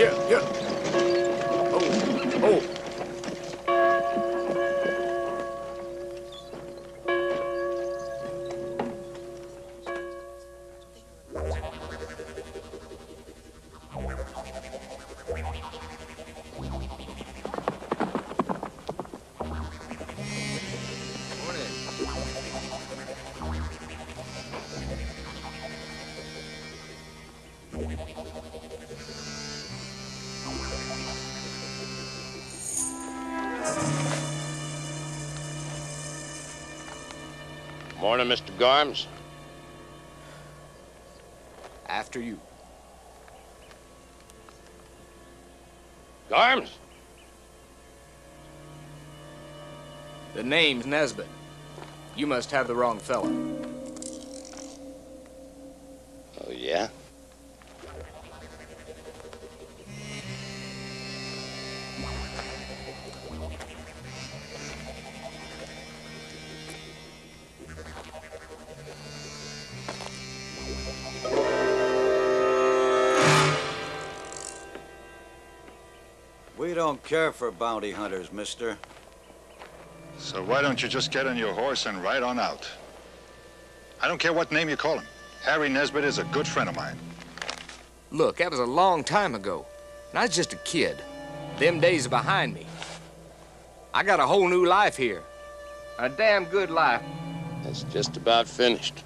Here. Oh. Morning, Mr. Garms. After you. Garms? The name's Nesbitt. You must have the wrong fella. Oh, yeah? We don't care for bounty hunters, mister. So why don't you just get on your horse and ride on out? I don't care what name you call him. Harry Nesbitt is a good friend of mine. Look, that was a long time ago. And I was just a kid. Them days are behind me. I got a whole new life here. A damn good life. It's just about finished.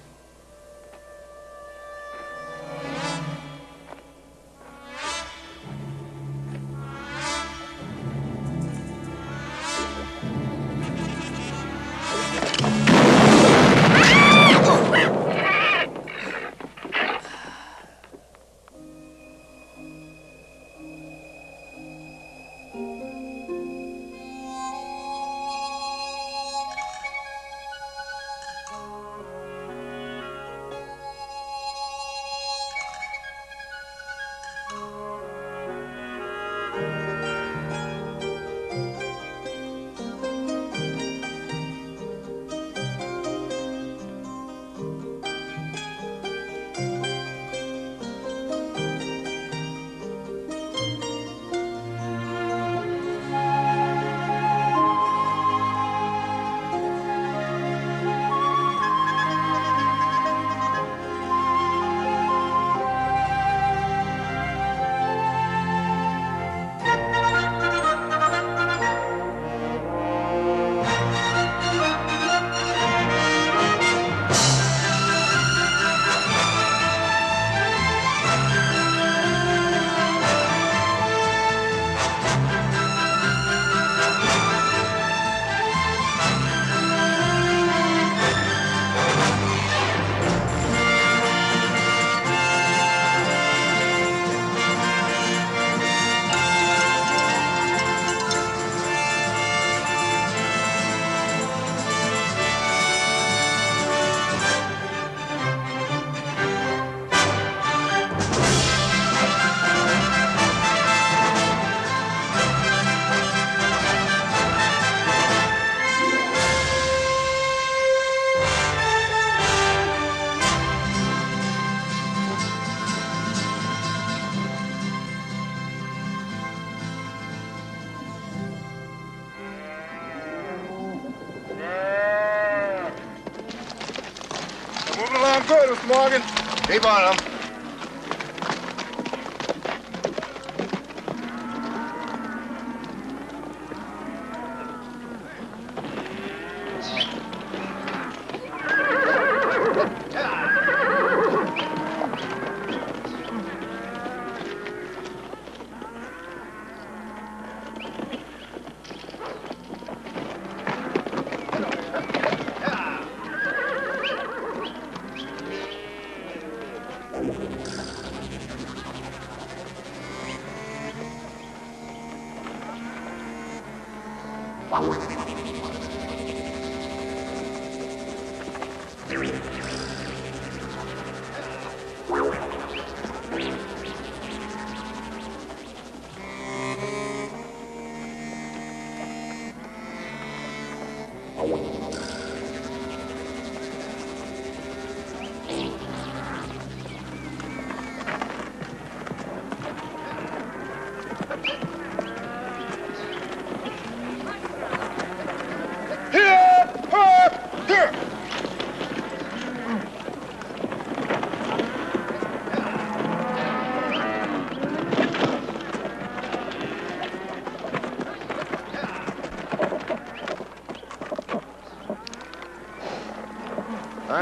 Good, Mr. Morgan. Keep on him.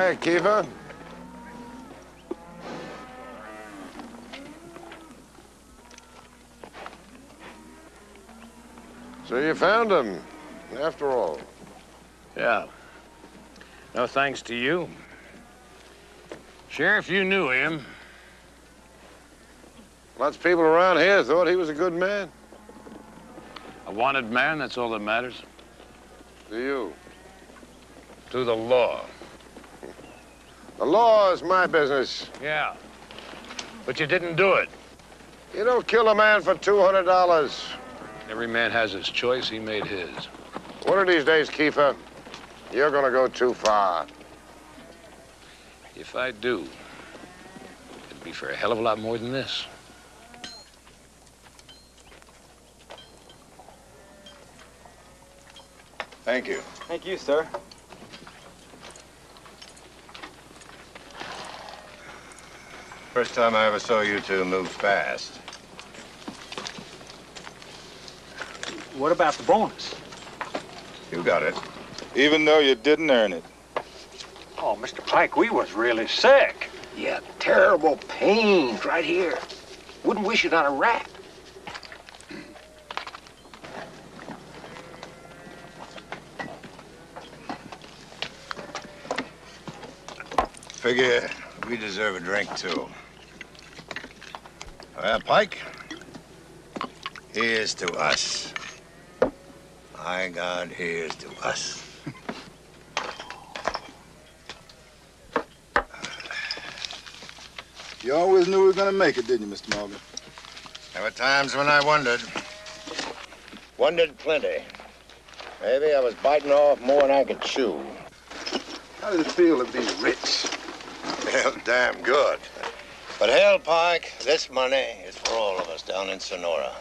Hi, Kiefer. So you found him, after all. Yeah. No thanks to you. Sheriff, you knew him. Lots of people around here thought he was a good man. A wanted man, that's all that matters. To you. To the law. The law is my business. Yeah. But you didn't do it. You don't kill a man for $200. Every man has his choice. He made his. One of these days, Kiefer, you're gonna go too far. If I do, it'd be for a hell of a lot more than this. Thank you. Thank you, sir. First time I ever saw you two move fast. What about the bonus? You got it. Even though you didn't earn it. Oh, Mr. Pike, we was really sick. Yeah, terrible pains right here. Wouldn't wish it on a rat. Figure we deserve a drink, too. Well, Pike, here's to us. My God, here's to us. You always knew we were gonna make it, didn't you, Mr. Morgan? There were times when I wondered. Wondered plenty. Maybe I was biting off more than I could chew. How did it feel to be rich? Well, damn good. But hell, Pike, this money is for all of us down in Sonora.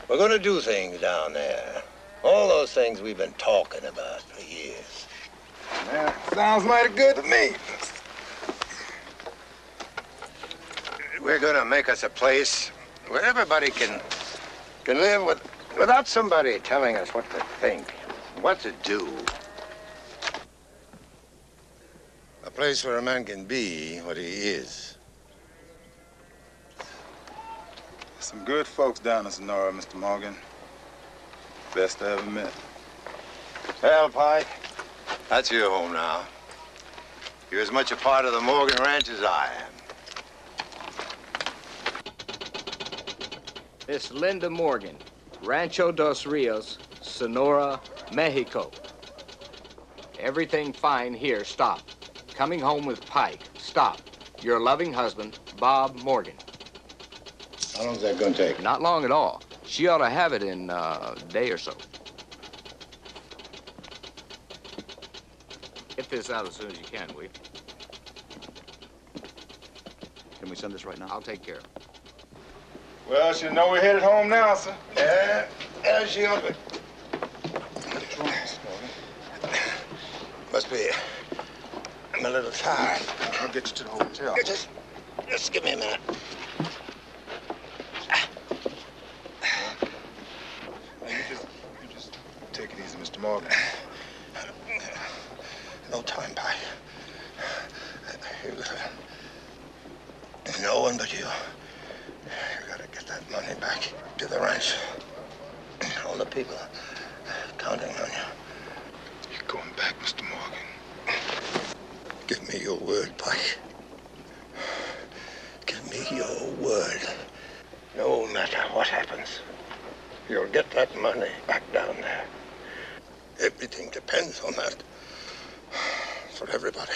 We're gonna do things down there. All those things we've been talking about for years. Yeah, sounds mighty good to me. We're gonna make us a place where everybody can live without somebody telling us what to think, what to do. A place where a man can be what he is. Some good folks down in Sonora, Mr. Morgan. Best I ever met. Well, Pike, that's your home now. You're as much a part of the Morgan Ranch as I am. Miss Linda Morgan, Rancho Dos Rios, Sonora, Mexico. Everything fine here, stop. Coming home with Pike, stop. Your loving husband, Bob Morgan. How long is that going to take? Not long at all. She ought to have it in a day or so. Get this out as soon as you can, will you? Can we send this right now? I'll take care of it. Well, you know we're headed home now, sir. Yeah, as you open. Must be. I'm a little tired. I'll get you to the hotel. Just give me a minute. You just take it easy, Mr. Morgan. No time, Pike. No one but you. You gotta get that money back to the ranch. All the people counting on you. You're going back, Mr. Morgan. Give me your word, Pike. Give me your word. No matter what happens, you'll get that money back down there. Everything depends on that. For everybody.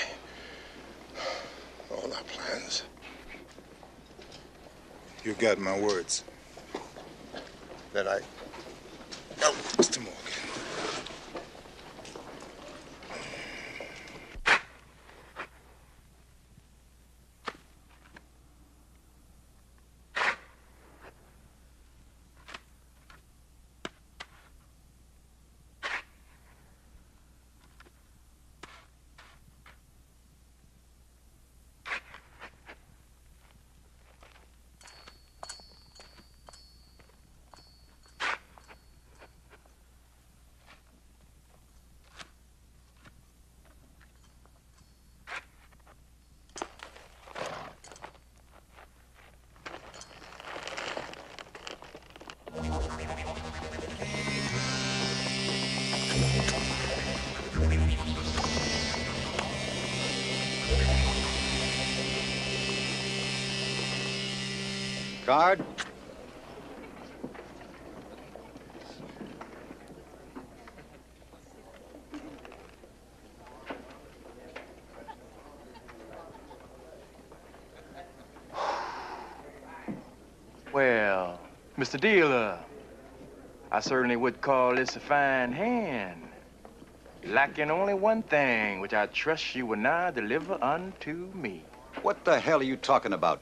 All our plans. You got my words. That I... No, Mr. Morgan. Guard. Well, Mr. Dealer, I certainly would call this a fine hand. Lacking only one thing, which I trust you will now deliver unto me. What the hell are you talking about?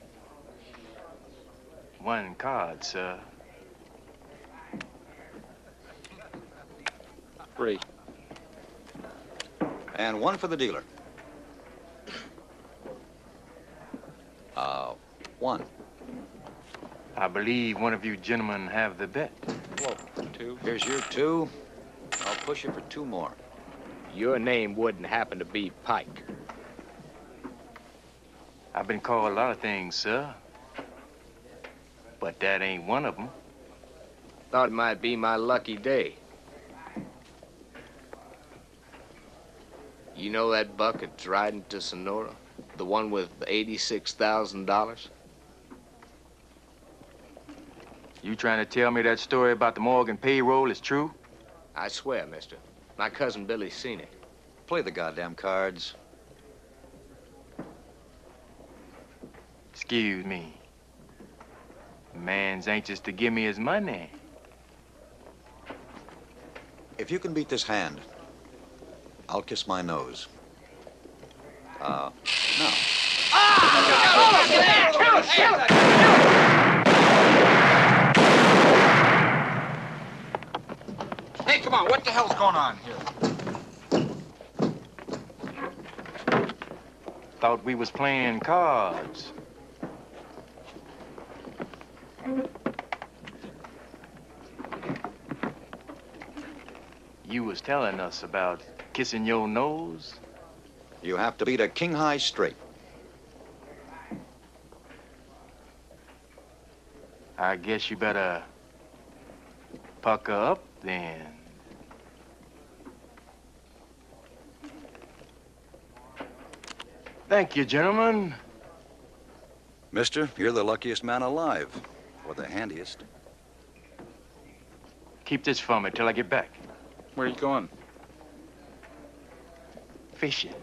One card, sir. 3. And one for the dealer. 1. I believe one of you gentlemen have the bet. Whoa, 2. Here's your 2. I'll push you for 2 more. Your name wouldn't happen to be Pike. I've been called a lot of things, sir. But that ain't one of them. Thought it might be my lucky day. You know that buck that's riding to Sonora? The one with $86,000? You trying to tell me that story about the Morgan payroll is true? I swear, mister. My cousin Billy's seen it. Play the goddamn cards. Excuse me. Man's anxious to give me his money. If you can beat this hand, I'll kiss my nose. Now. Hey, come on, what the hell's going on here? Thought we was playing cards. You was telling us about kissing your nose? You have to beat a king high straight. I guess you better pucker up then. Thank you, gentlemen. Mister, you're the luckiest man alive. Or the handiest. Keep this for me till I get back. Where are you going? Fishing.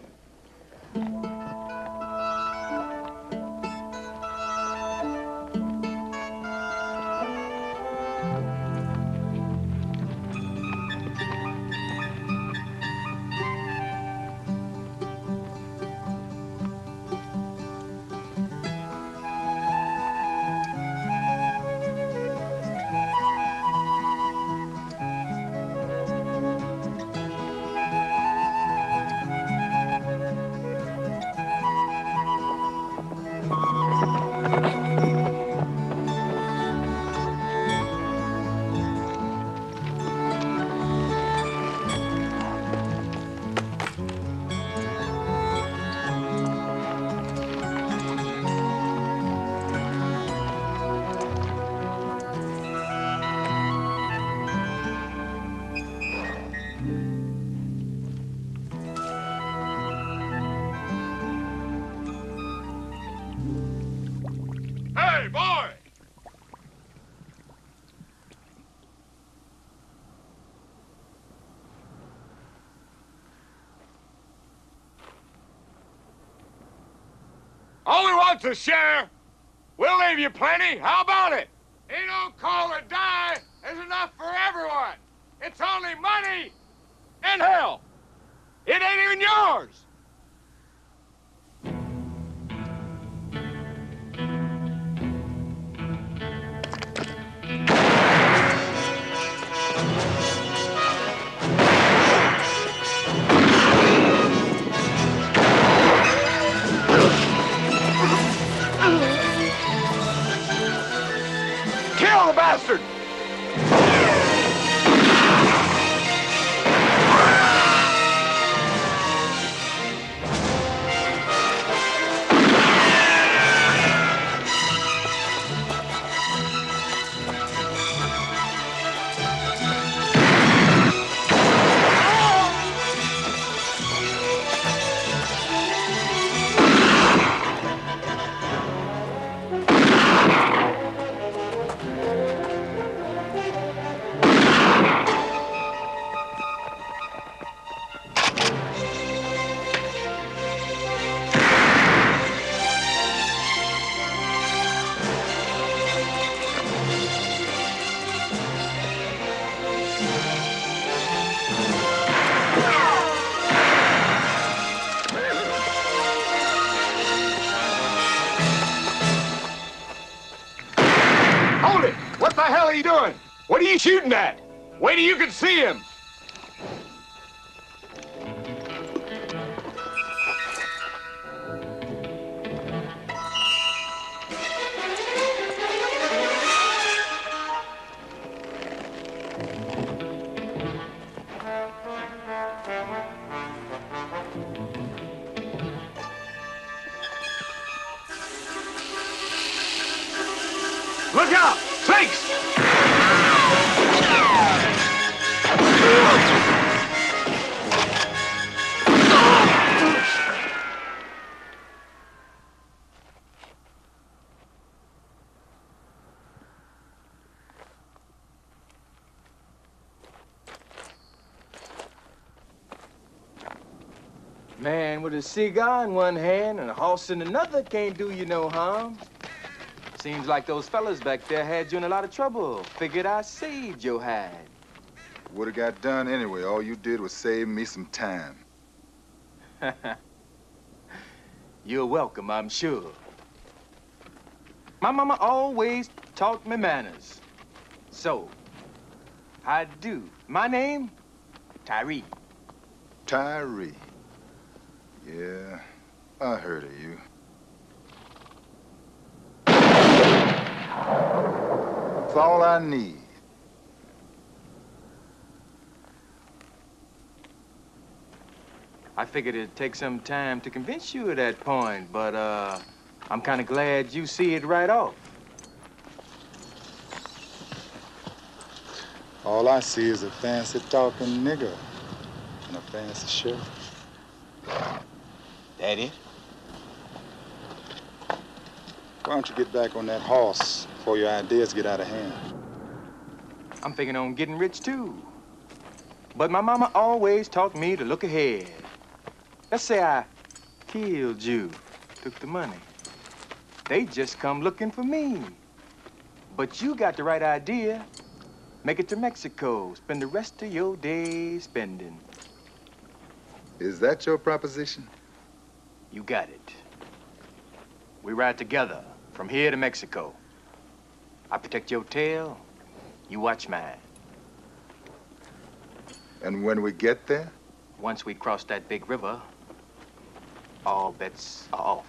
Hey, boy! All we want's a share. We'll leave you plenty. How about it? Ain't no call or die. There's enough for everyone. It's only money and hell. It ain't even yours. Kill the bastard! Hold it! What the hell are you doing? What are you shooting at? Wait till you can see him! Look out! Snakes! Man with a cigar in one hand and a horse in another can't do you no harm. Seems like those fellas back there had you in a lot of trouble. Figured I saved your hide. Would have got done anyway. All you did was save me some time. You're welcome, I'm sure. My mama always taught me manners. So, I do. My name, Tyree. Tyree. Yeah, I heard of you. That's all I need. I figured it'd take some time to convince you of that point, but, I'm kind of glad you see it right off. All I see is a fancy-talking nigger and a fancy shirt. That it? Why don't you get back on that horse before your ideas get out of hand? I'm thinking on getting rich, too. But my mama always taught me to look ahead. Let's say I killed you, took the money. They just come looking for me. But you got the right idea. Make it to Mexico, spend the rest of your days spending. Is that your proposition? You got it. We ride together from here to Mexico. I protect your tail, you watch mine. And when we get there? Once we cross that big river, all bets are off.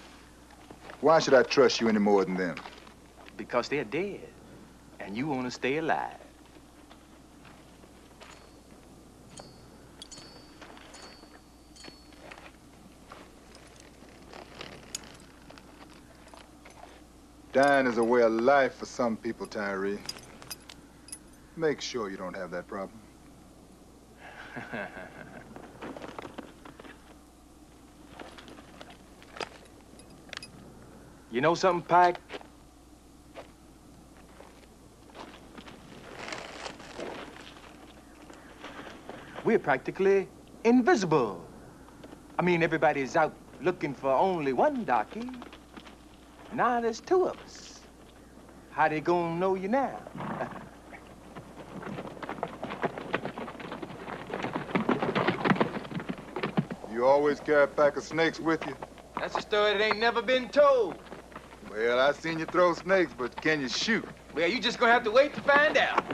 Why should I trust you any more than them? Because they're dead, and you want to stay alive. Dying is a way of life for some people, Tyree. Make sure you don't have that problem. You know something, Pike? We're practically invisible. I mean, everybody's out looking for only one darky. Now there's two of us. How they gonna know you now? You always carry a pack of snakes with you? That's a story that ain't never been told. Well, I seen you throw snakes, but can you shoot? Well, you just gonna have to wait to find out.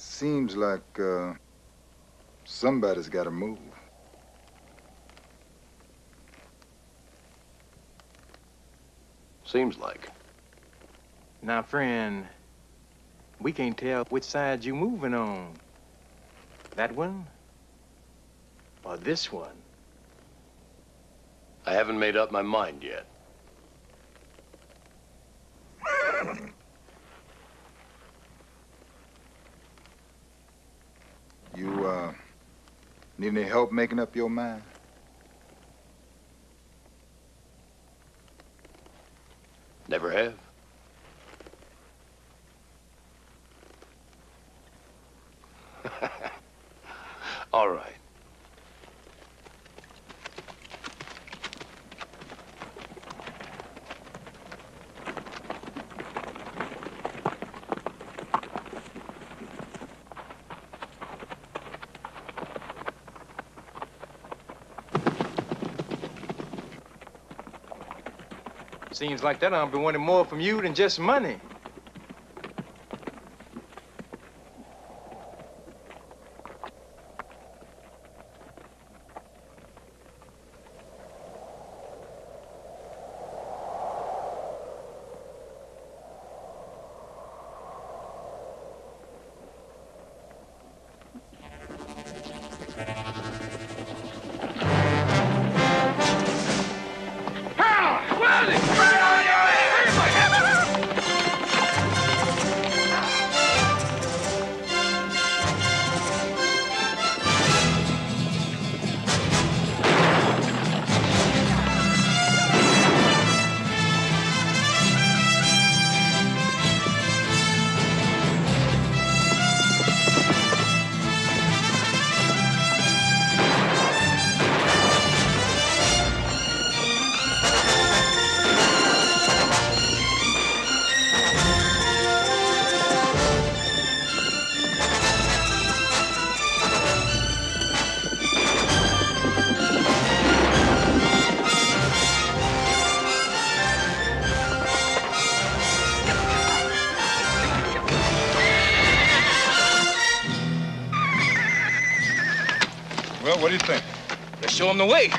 Seems like, somebody's got to move. Seems like. Now, friend, we can't tell which side you moving on. That one or this one? I haven't made up my mind yet. Need any help making up your mind? Never have. All right. Seems like that I've been wanting more from you than just money. Well, what do you think? Let's show him the way.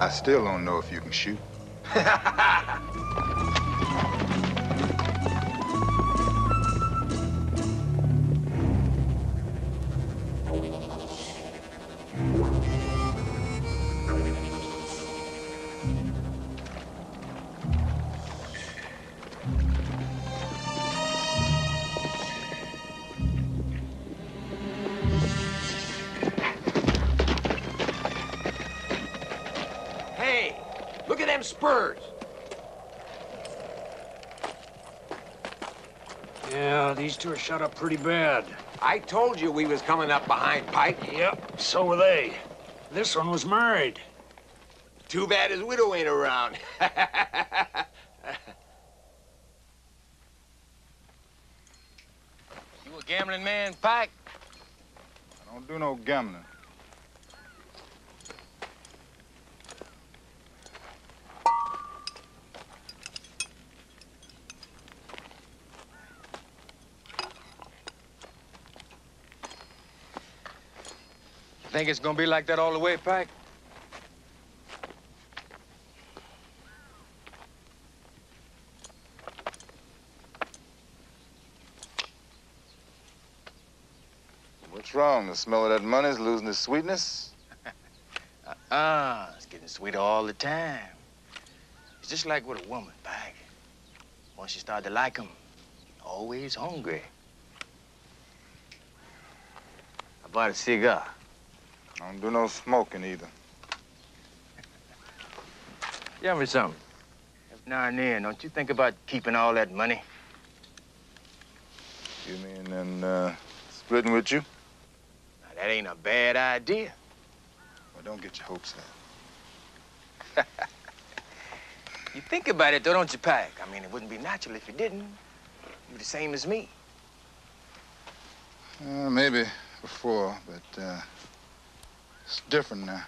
I still don't know if you can shoot. Hey, look at them spurs. Yeah, these two are shut up pretty bad. I told you we was coming up behind Pike. Yep, so were they. This one was married. Too bad his widow ain't around. You a gambling man, Pike? I don't do no gambling. Think it's gonna be like that all the way, Pike? What's wrong? The smell of that money's losing its sweetness? It's getting sweeter all the time. It's just like with a woman, Pike. Once you start to like 'em, always hungry. How about a cigar? I don't do no smoking either. Tell me something. Every now and then, don't you think about keeping all that money? You mean and splitting with you? Now, that ain't a bad idea. Well, don't get your hopes up. You think about it, though, don't you, Pike? I mean, it wouldn't be natural if you didn't. You're the same as me. Maybe before, but it's different now.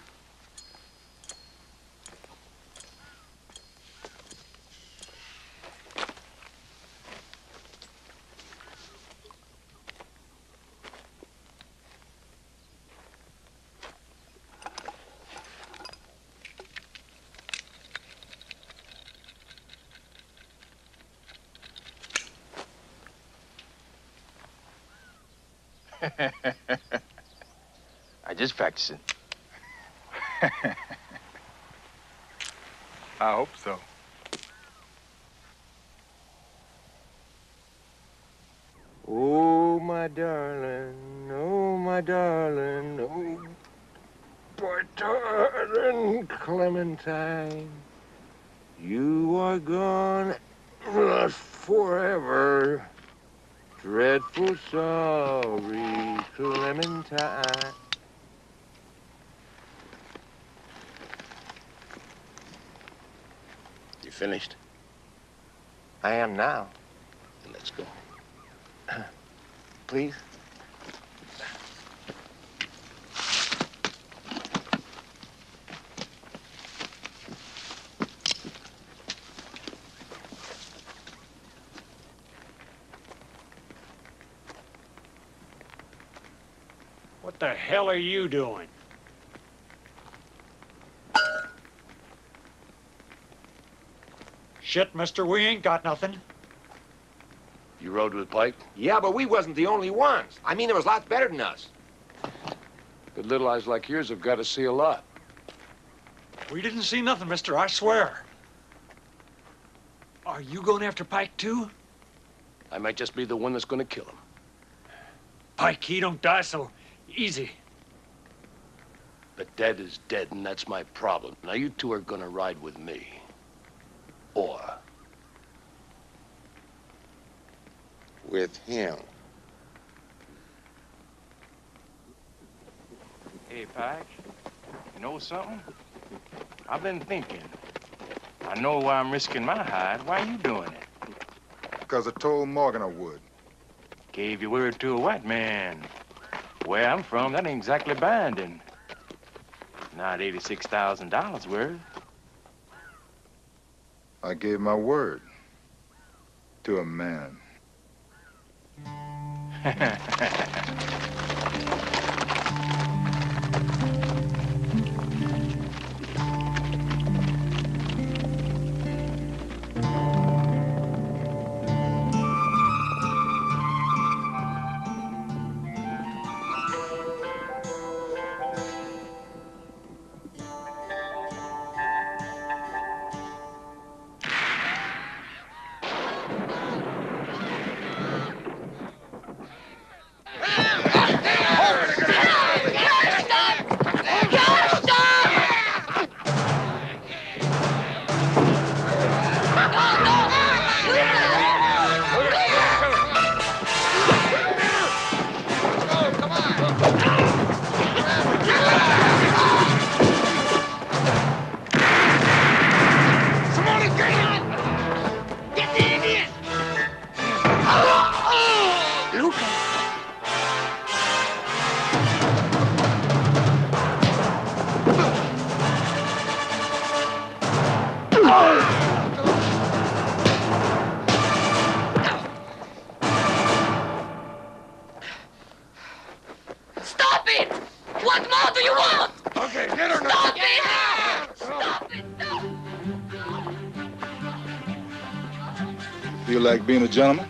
I just practicing. I hope so. Oh, my darling, oh, my darling, oh, my darling Clementine, you are gone, not forever. Dreadful sorry, Clementine. You finished? I am now. Then let's go. Please. What the hell are you doing? Shit, mister, we ain't got nothing. You rode with Pike? Yeah, but we wasn't the only ones. I mean, there was lots better than us. But little eyes like yours have got to see a lot. We didn't see nothing, mister, I swear. Are you going after Pike, too? I might just be the one that's going to kill him. Pike, he don't die so easy. But dead is dead, and that's my problem. Now, you two are going to ride with me. Or With him. Hey, Pike, you know something? I've been thinking. I know why I'm risking my hide. Why are you doing it? Because I told Morgan I would. Gave your word to a white man. Where I'm from, that ain't exactly binding. Not $86,000 worth. I gave my word to a man. Stop it! What more do you want? Okay, get her now. Stop it! Stop it! Feel like being a gentleman?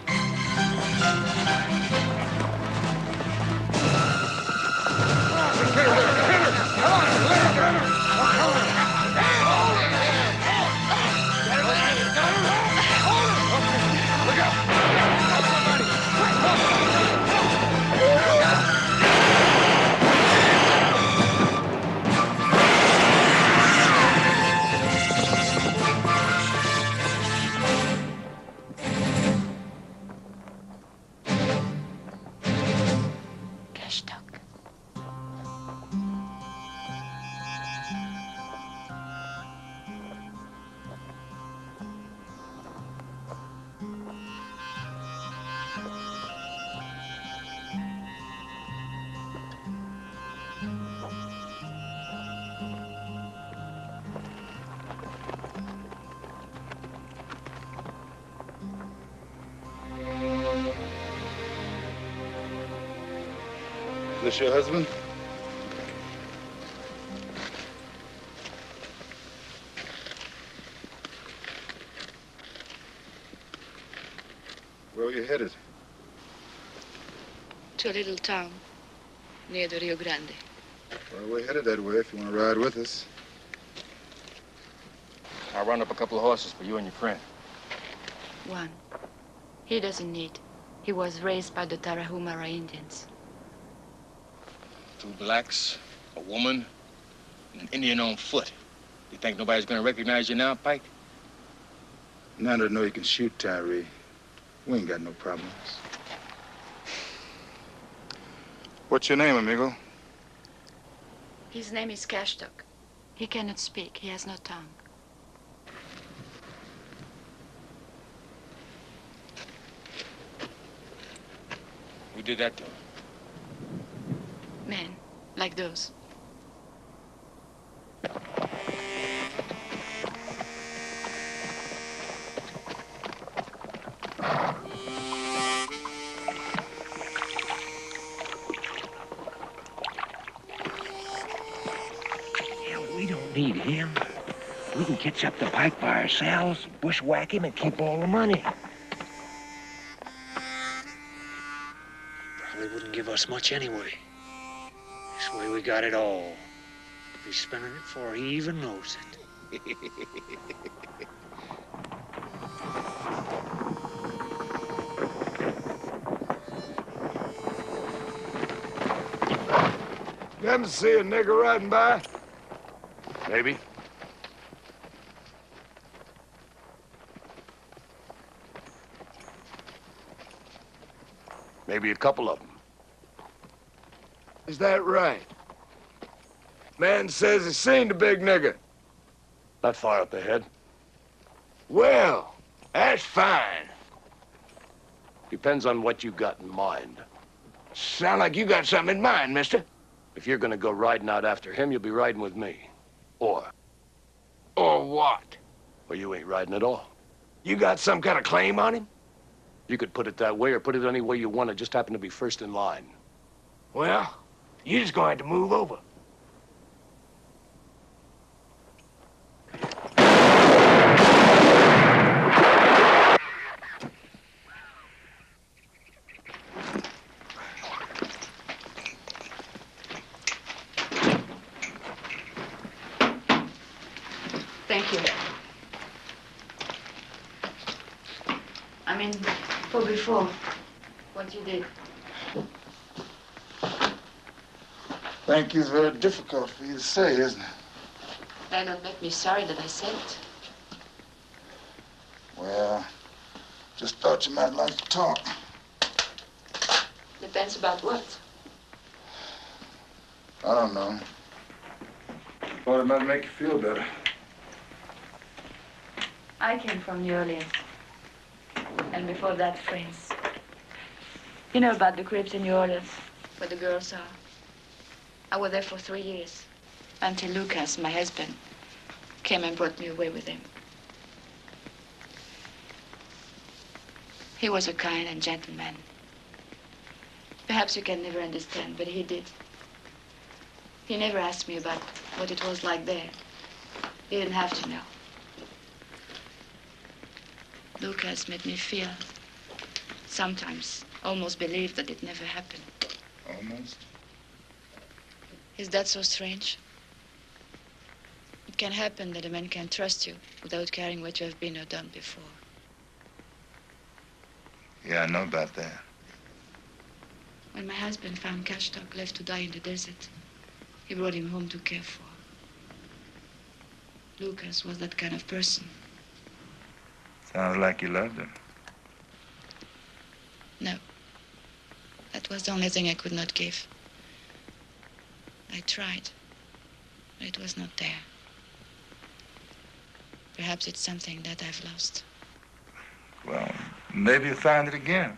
This your husband? Where are you headed? To a little town near the Rio Grande. Well, we're headed that way if you want to ride with us. I'll run up a couple of horses for you and your friend. One. He doesn't need. He was raised by the Tarahumara Indians. 2 blacks, a woman, and an Indian on foot. You think nobody's gonna recognize you now, Pike? Now that I know you can shoot, Tyree, we ain't got no problems. What's your name, amigo? His name is Cashtock. He cannot speak. He has no tongue. Who did that to him? Men like those. We don't need him. We can catch up to Pike by ourselves, bushwhack him, and keep all the money. Probably wouldn't give us much anyway. This way we got it all. He's spending it before he even knows it. You happen to see a nigger riding by? Maybe. Maybe a couple of them. Is that right? Man says he's seen the big nigger. Not far up ahead. Well, that's fine. Depends on what you got in mind. Sound like you got something in mind, mister. If you're gonna go riding out after him, you'll be riding with me. Or what? Or you ain't riding at all. You got some kind of claim on him? You could put it that way or put it any way you want. It just happen to be first in line. Well, you're just going to move over. Thank you. I mean, for before, what you did. Thank you is very difficult for you to say, isn't it? That don't make me sorry that I said it. Well, just thought you might like to talk. Depends about what. I don't know. Thought it might make you feel better. I came from New Orleans. And before that, France. You know about the cribs in New Orleans, where the girls are. I was there for 3 years, until Lucas, my husband, came and brought me away with him. He was a kind and gentle man. Perhaps you can never understand, but he did. He never asked me about what it was like there. He didn't have to know. Lucas made me feel, sometimes, almost believe that it never happened. Almost? Is that so strange? It can happen that a man can trust you without caring what you have been or done before. Yeah, I know about that. When my husband found Cashtock left to die in the desert, he brought him home to care for. Lucas was that kind of person. Sounds like you loved him. No. That was the only thing I could not give. I tried, but it was not there. Perhaps it's something that I've lost. Well, maybe you'll find it again.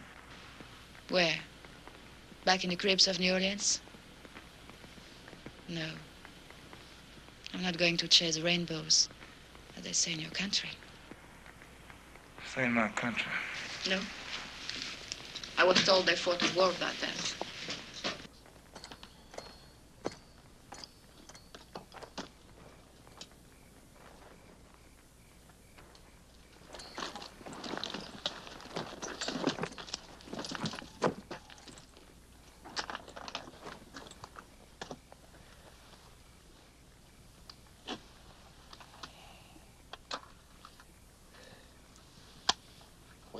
Where? Back in the cribs of New Orleans? No. I'm not going to chase rainbows, as they say in your country. This ain't my country. No. I was told they fought a war about that.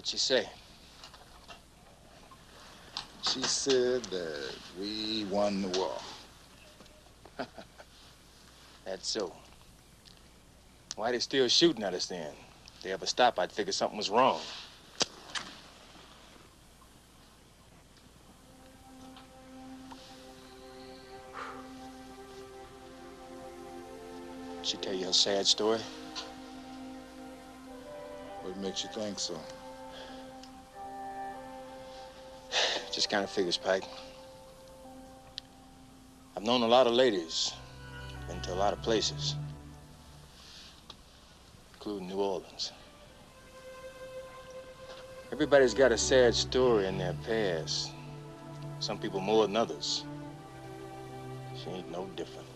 What'd she say? She said that we won the war. That's so. Why they still shooting at us then? If they ever stop, I'd figure something was wrong. Did she tell you her sad story? What makes you think so? Just kind of figures, Pike. I've known a lot of ladies, been to a lot of places, including New Orleans. Everybody's got a sad story in their past. Some people more than others. She ain't no different.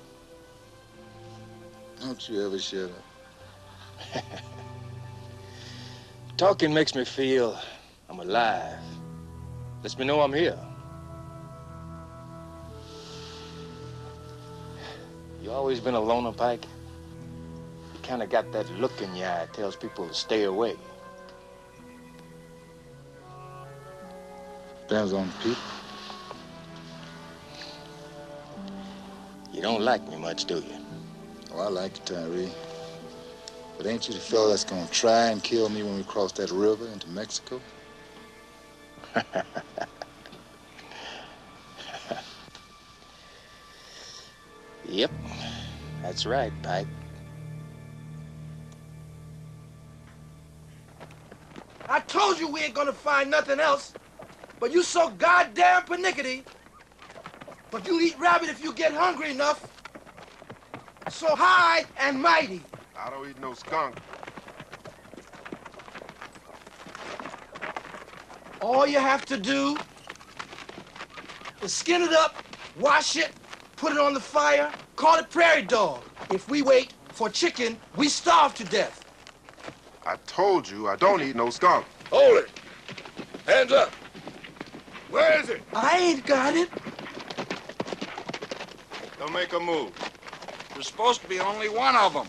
Don't you ever shut up. Talking makes me feel I'm alive. Lets me know I'm here. You always been a loner, Pike? You kind of got that look in your eye that tells people to stay away. Depends on the people. You don't like me much, do you? Oh, I like you, Tyree. But ain't you the fellow that's gonna try and kill me when we cross that river into Mexico? Yep, that's right, Pike. I told you we ain't gonna find nothing else, but you so goddamn pernickety. But you eat rabbit if you get hungry enough. So high and mighty. I don't eat no skunk. All you have to do is skin it up, wash it, put it on the fire, call it prairie dog. If we wait for chicken, we starve to death. I told you I don't eat no skunk. Hold it. Hands up. Where is it? I ain't got it. Don't make a move. There's supposed to be only one of them.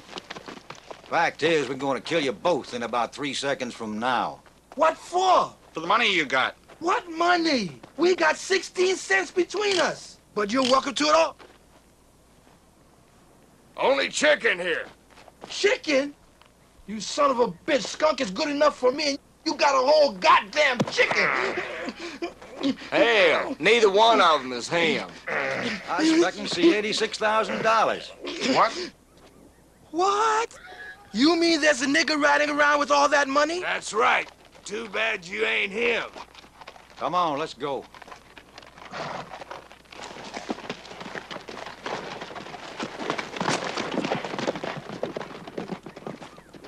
Fact is, we're going to kill you both in about 3 seconds from now. What for? For the money you got. What money? We got 16 cents between us. But you're welcome to it all. Only chicken here. Chicken? You son of a bitch. Skunk is good enough for me, and you got a whole goddamn chicken. Hell, neither one of them is ham. I expect to see $86,000. What? What? You mean there's a nigger riding around with all that money? That's right. Too bad you ain't him. Come on, let's go.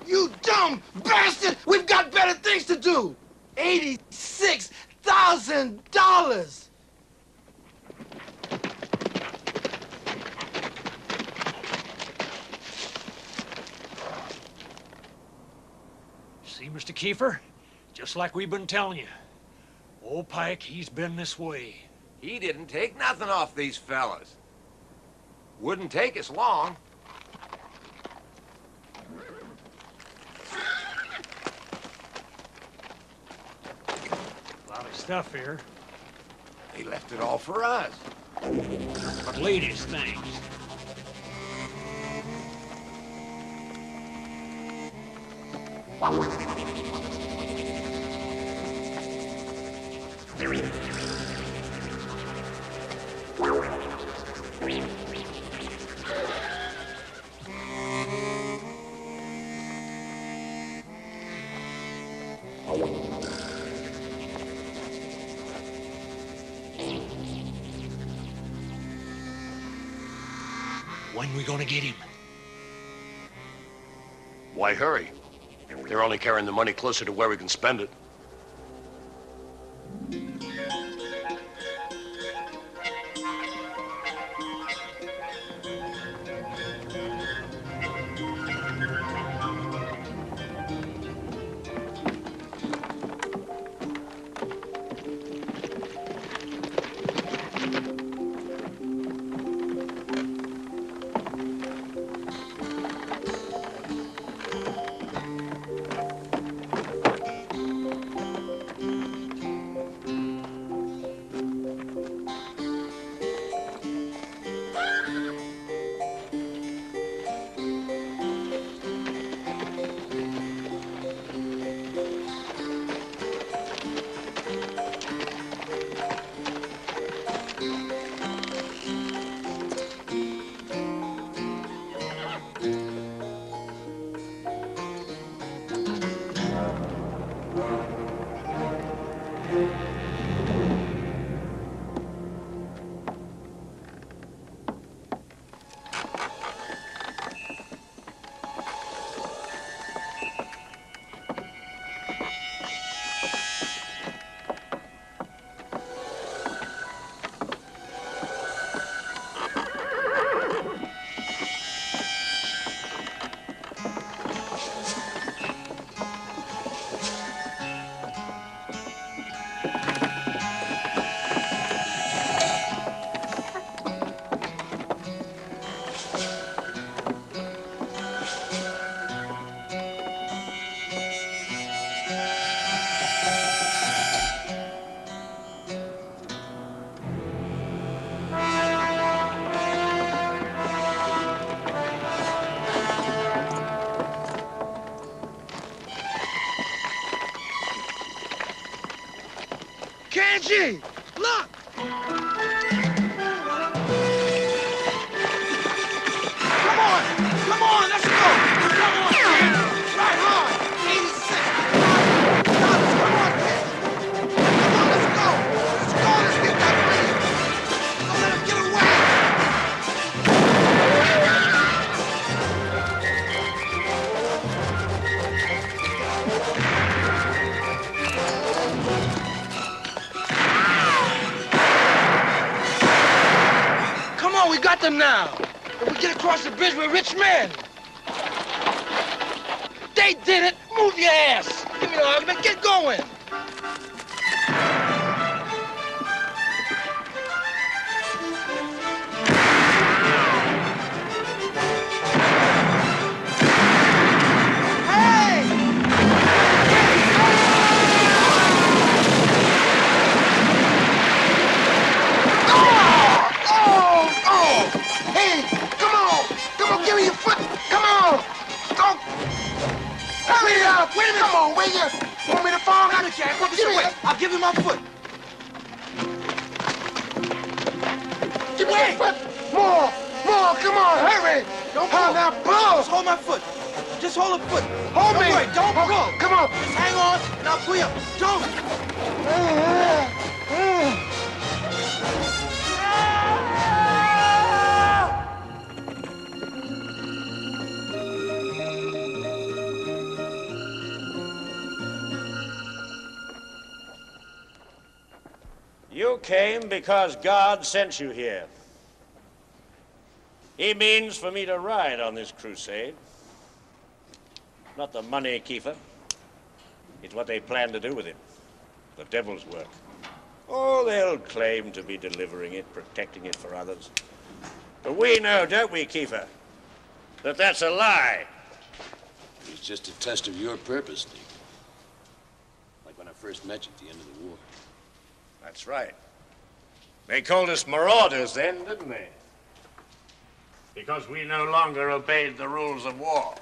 You dumb bastard! We've got better things to do! $86,000! See, Mr. Kiefer? Just like we've been telling you. Old Pike, he's been this way. He didn't take nothing off these fellas. Wouldn't take us long. A lot of stuff here. They left it all for us. But ladies' things. When we gonna get him? Why hurry? They're only carrying the money closer to where we can spend it. Kenji, look! Come on, let's go! Come on! Right hard! 86! Come on, kid! Come on, let's go! Let's get that money! Don't let him get away! Come on, we got them now! If we get across the bridge, we're rich men! They did it! Move your ass! Give me the argument, get going! Give me your foot! Come on! Don't! Hurry up! Wait a minute! Come on, wait here! Want me to fall? I can't. Walk this way. I'll give you my foot. Give me your foot! More! More! Come on, hurry! Don't pull. Now pull! Just hold my foot. Just hold a foot. Hold me! Don't pull! Come on! Just hang on, and I'll pull you up. Don't! You came because God sent you here. He means for me to ride on this crusade. Not the money, Kiefer. It's what they plan to do with it. The devil's work. Oh, they'll claim to be delivering it, protecting it for others. But we know, don't we, Kiefer, that that's a lie. It's just a test of your purpose, Nick. Like when I first met you at the end of the war. That's right. They called us marauders then, didn't they? Because we no longer obeyed the rules of war.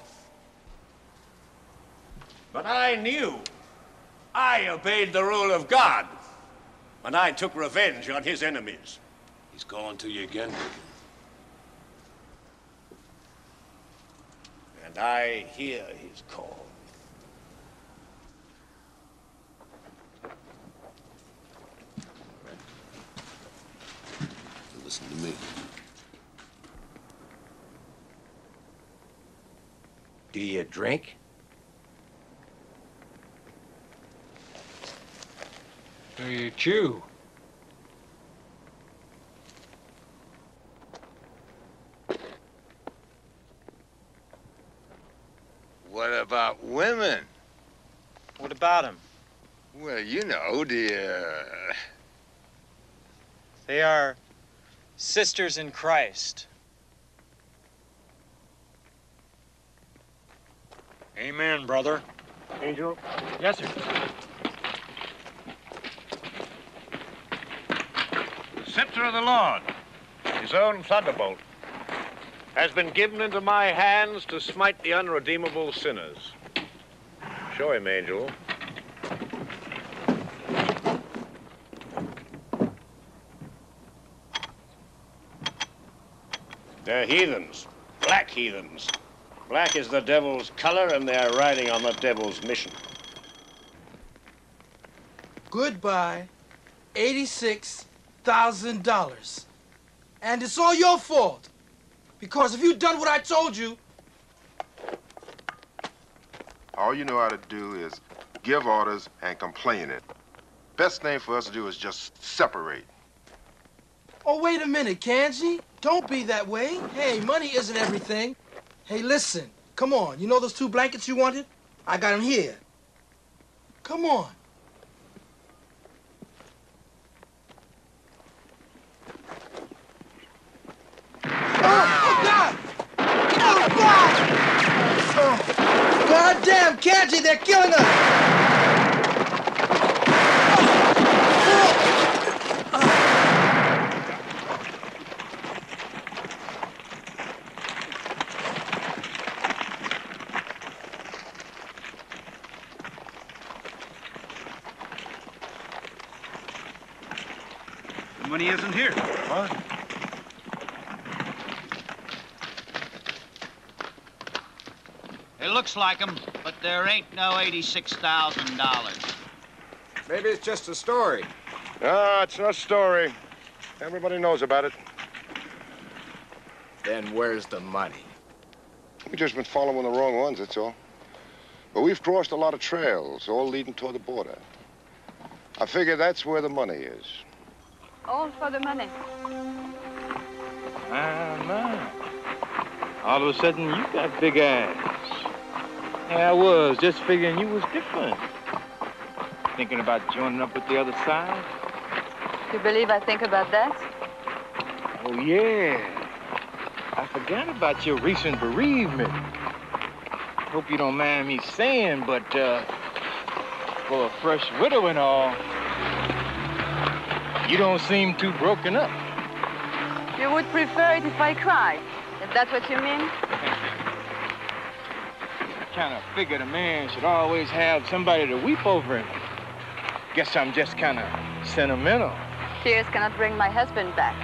But I knew I obeyed the rule of God when I took revenge on his enemies. He's calling to you again, Nick. And I hear his call. Listen to me. Do you drink? Do you chew? What about women? What about them? Well, you know, They are sisters in Christ. Amen, brother. Angel? Yes, sir. The scepter of the Lord, his own thunderbolt, has been given into my hands to smite the unredeemable sinners. Show him, Angel. They're heathens, black heathens. Black is the devil's color, and they're riding on the devil's mission. Goodbye, $86,000. And it's all your fault. Because if you'd done what I told you... All you know how to do is give orders and complain it. Best thing for us to do is just separate. Oh, wait a minute, Kanji. Don't be that way. Hey, money isn't everything. Hey, listen. Come on. You know those 2 blankets you wanted? I got them here. Come on. Oh, God! Oh, God! Oh, God damn, Kanji, they're killing us! The money isn't here. What? It looks like 'em, but there ain't no $86,000. Maybe it's just a story. No, it's no story. Everybody knows about it. Then where's the money? We've just been following the wrong ones, that's all. But we've crossed a lot of trails, all leading toward the border. I figure that's where the money is. All for the money. My. All of a sudden, you got big eyes. Yeah, I was just figuring you was different. Thinking about joining up with the other side? You believe I think about that? Oh, yeah. I forgot about your recent bereavement. Hope you don't mind me saying, but, for a fresh widow and all, you don't seem too broken up. You would prefer it if I cried. Is that what you mean? I kind of figured a man should always have somebody to weep over him. Guess I'm just kind of sentimental. Tears cannot bring my husband back.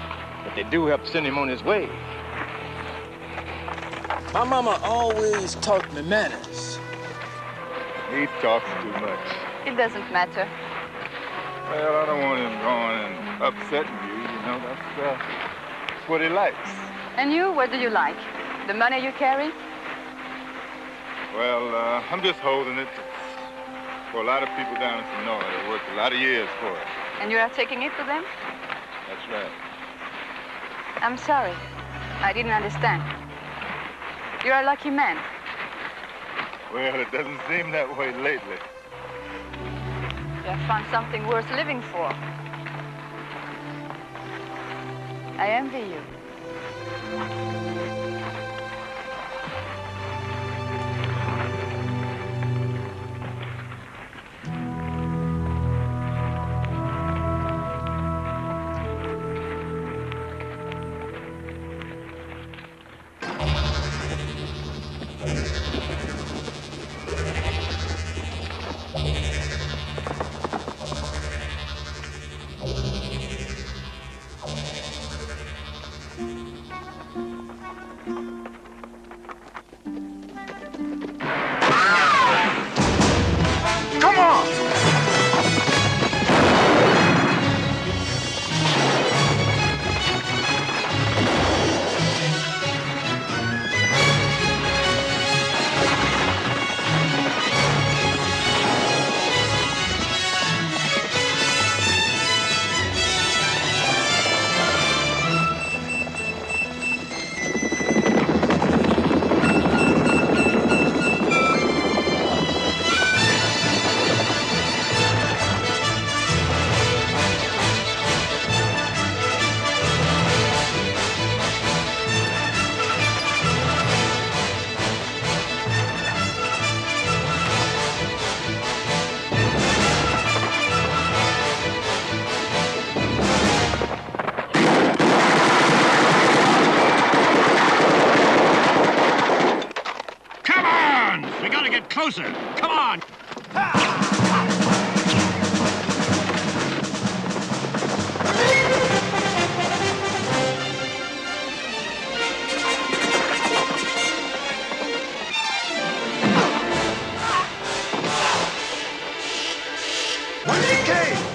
But they do help send him on his way. My mama always taught me manners. He talks too much. It doesn't matter. Well, I don't want him going and upsetting you, you know. That's what he likes. And you, what do you like? The money you carry? Well, I'm just holding it for a lot of people down in Sonora. They worked a lot of years for it. And you are taking it to them? That's right. I'm sorry. I didn't understand. You're a lucky man. Well, it doesn't seem that way lately. You have found something worth living for. I envy you. Come on! Closer! Come on! Where's the cave?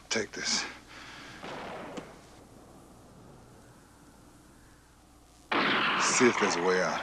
Take this. See if there's a way out.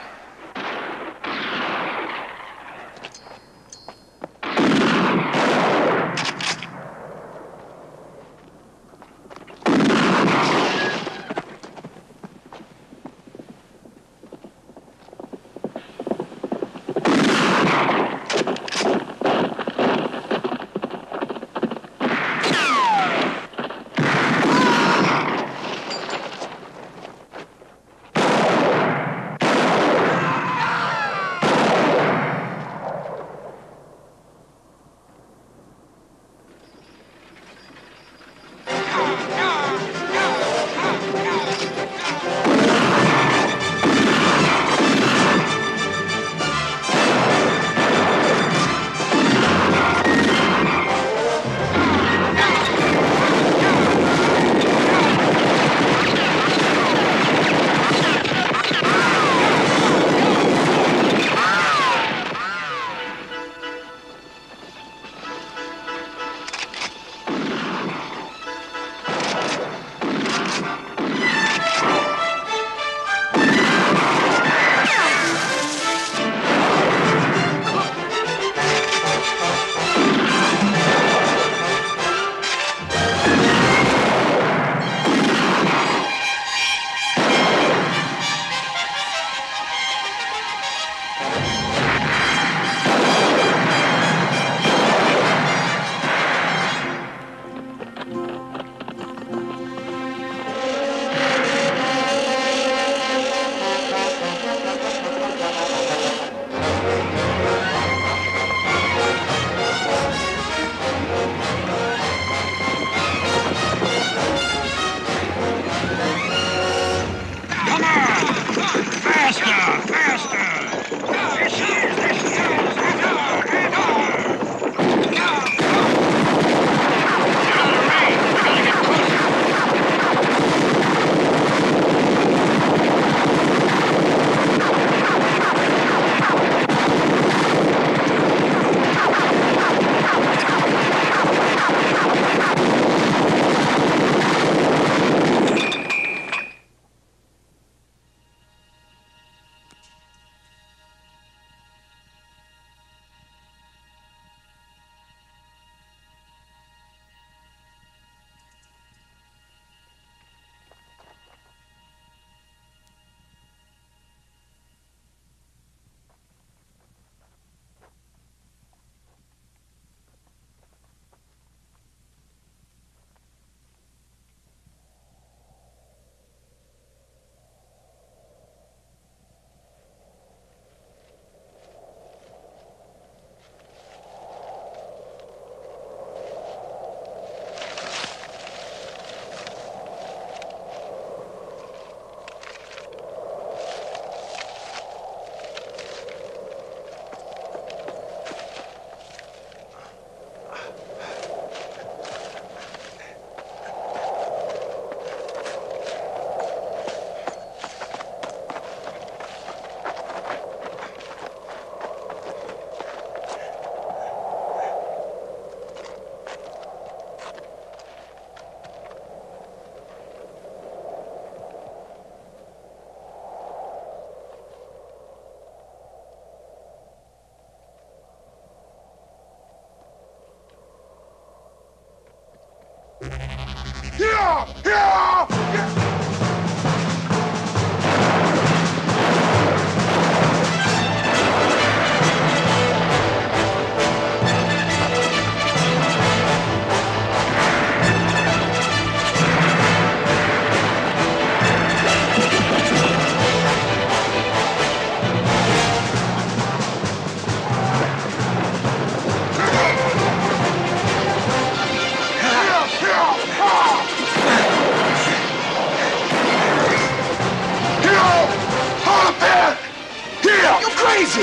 You crazy!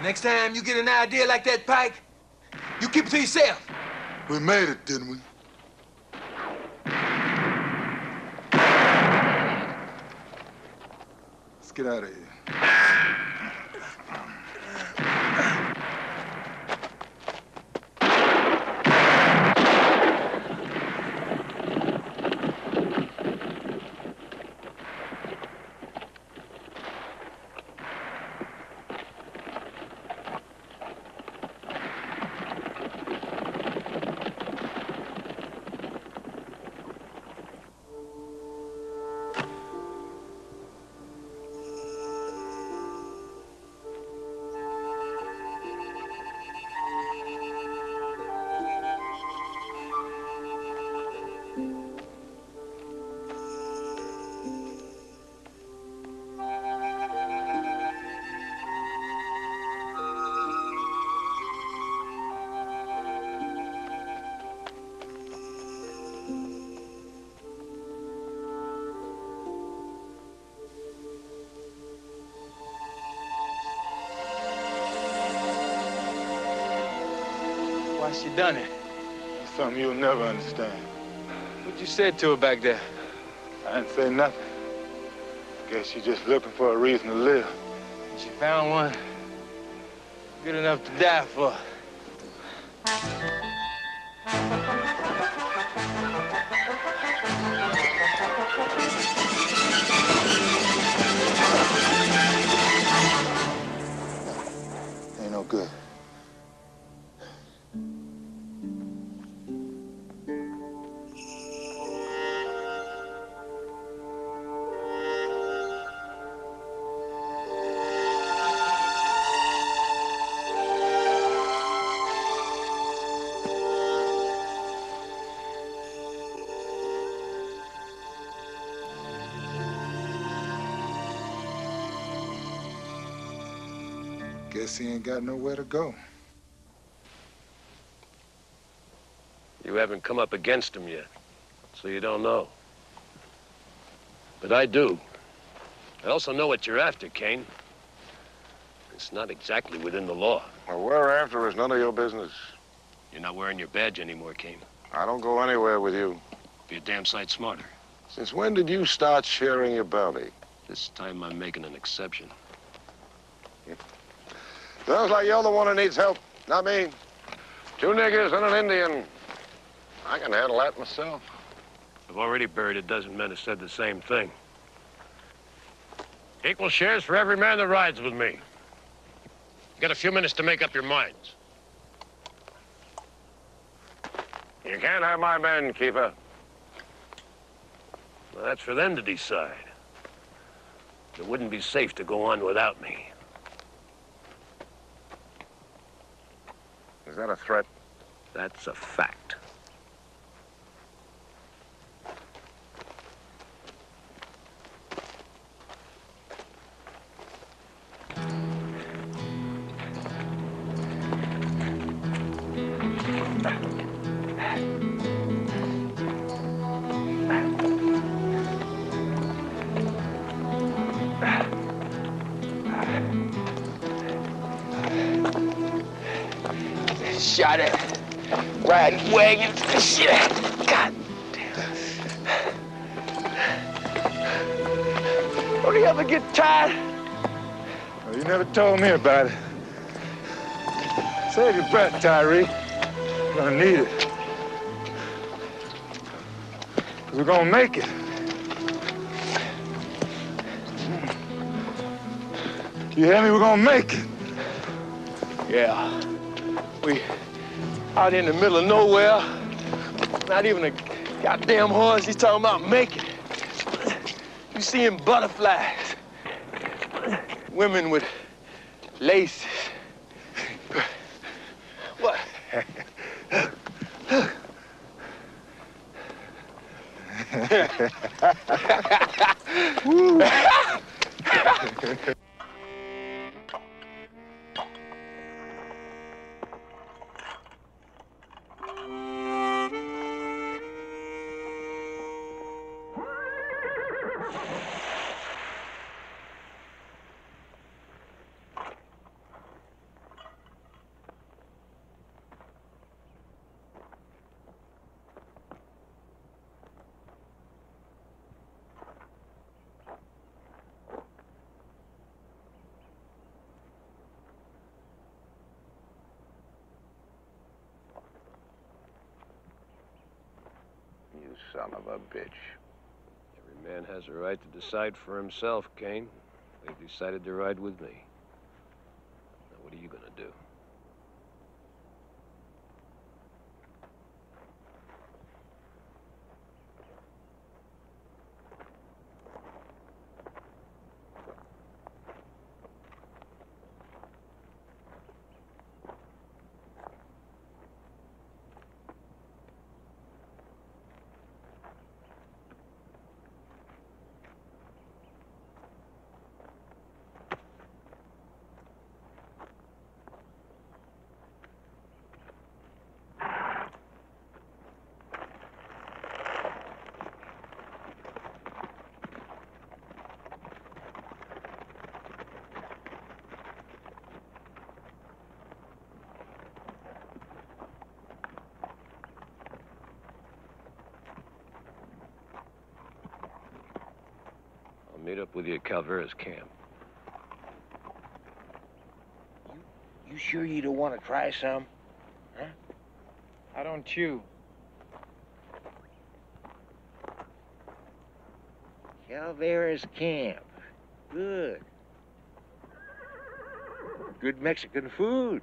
Next time you get an idea like that, Pike, you keep it to yourself. We made it, didn't we? Let's get out of here. Why she done it? That's something you'll never understand. What you said to her back there? I didn't say nothing. Guess she's just looking for a reason to live. She found one good enough to die for. Ain't no good. Guess he ain't got nowhere to go. You haven't come up against him yet, so you don't know. But I do. I also know what you're after, Kane. It's not exactly within the law. What we're after is none of your business. You're not wearing your badge anymore, Kane. I don't go anywhere with you. Be a damn sight smarter. Since when did you start sharing your bounty? This time I'm making an exception. Sounds like you're the one who needs help, not me. 2 niggers and an Indian. I can handle that myself. I've already buried a dozen men who said the same thing. Equal shares for every man that rides with me. You got a few minutes to make up your minds. You can't have my men, Keeper. Well, that's for them to decide. It wouldn't be safe to go on without me. Is that a threat? That's a fact. Shot it. Riding wagon. Shit. God damn. you ever get tired? Well, you never told me about it. Save your breath, Tyree. You're gonna need it. 'Cause we're gonna make it. You hear me? We're gonna make it. Yeah. We out in the middle of nowhere. Not even a goddamn horse. He's talking about making it. You seeing butterflies. Women with laces. What? Woo. You son of a bitch. Every man has a right to decide for himself, Kane. They've decided to ride with me. Now, what are you gonna do? Meet up with you at Calvera's camp. You sure you don't want to try some? Huh? I don't chew. Calvera's camp. Good. Good Mexican food.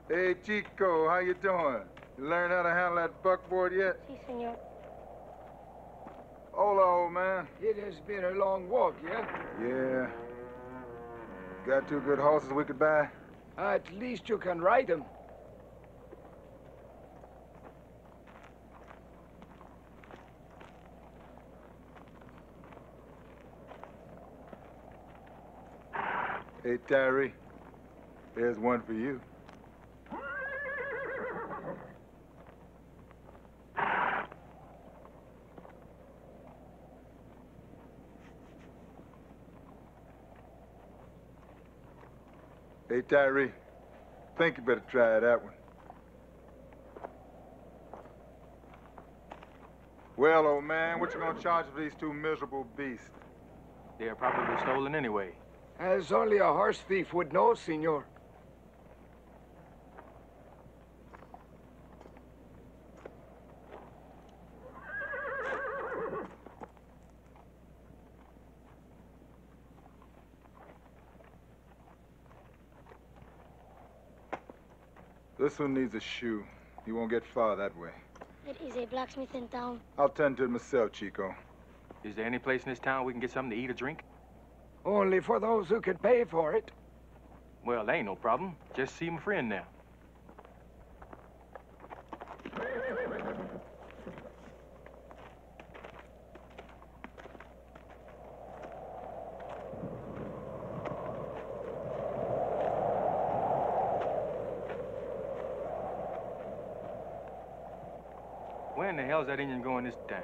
Hey, Chico, how you doing? You learn how to handle that buckboard yet? Si, senor. Hola, old man. It has been a long walk, yeah? Yeah. Got 2 good horses we could buy? At least you can ride them. Hey, Tyree, there's one for you. Hey, Tyree, think you better try that one. Well, old man, what you gonna charge for these 2 miserable beasts? They're probably stolen anyway. As only a horse thief would know, senor. This one needs a shoe. You won't get far that way. There is a blacksmith in town. I'll tend to it myself, Chico. Is there any place in this town we can get something to eat or drink? Only for those who can pay for it. Well, ain't no problem. Just see my friend now. Where in the hell's that Indian going this time?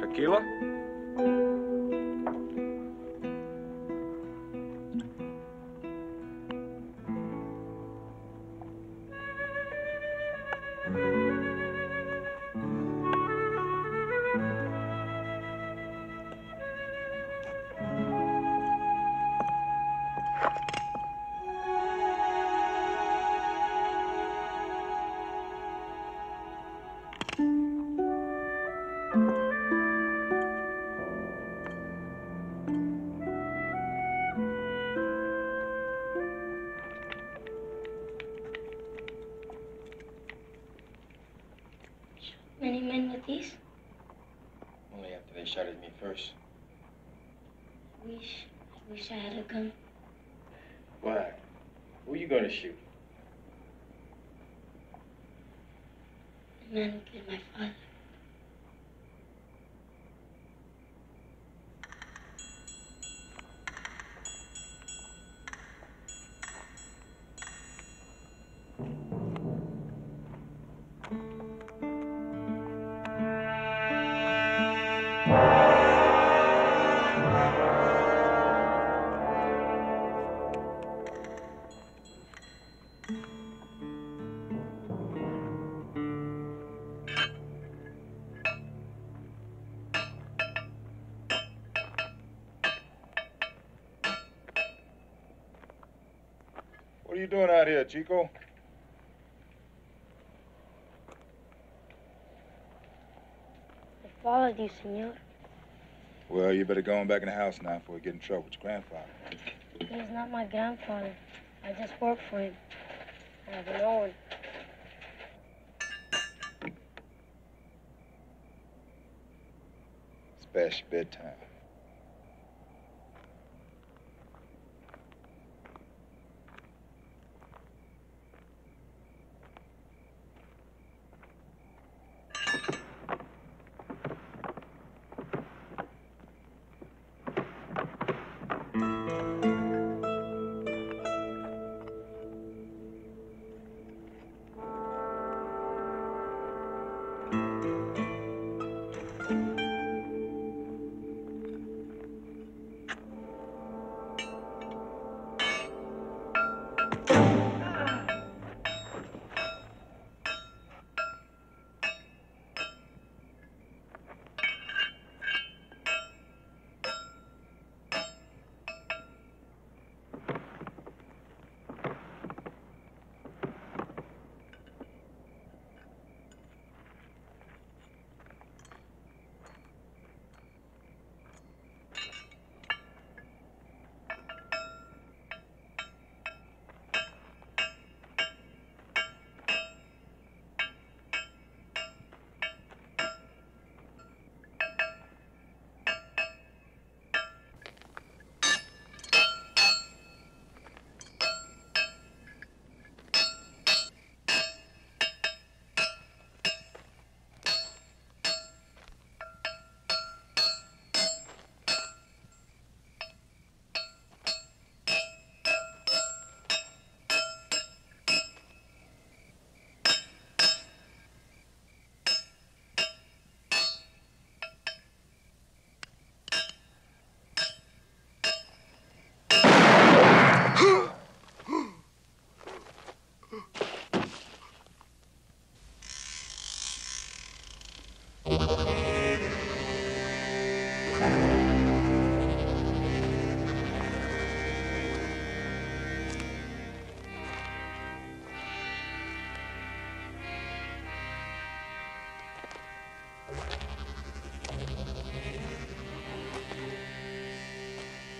Tequila? Many men with these? Only after they shot at me first. I wish I had a gun. Why? Who are you gonna shoot? The man who killed my father. What are you doing out here, Chico? I followed you, senor. Well, you better go on back in the house now before we get in trouble with your grandfather. He's not my grandfather. I just work for him. I have no one. It's past your bedtime.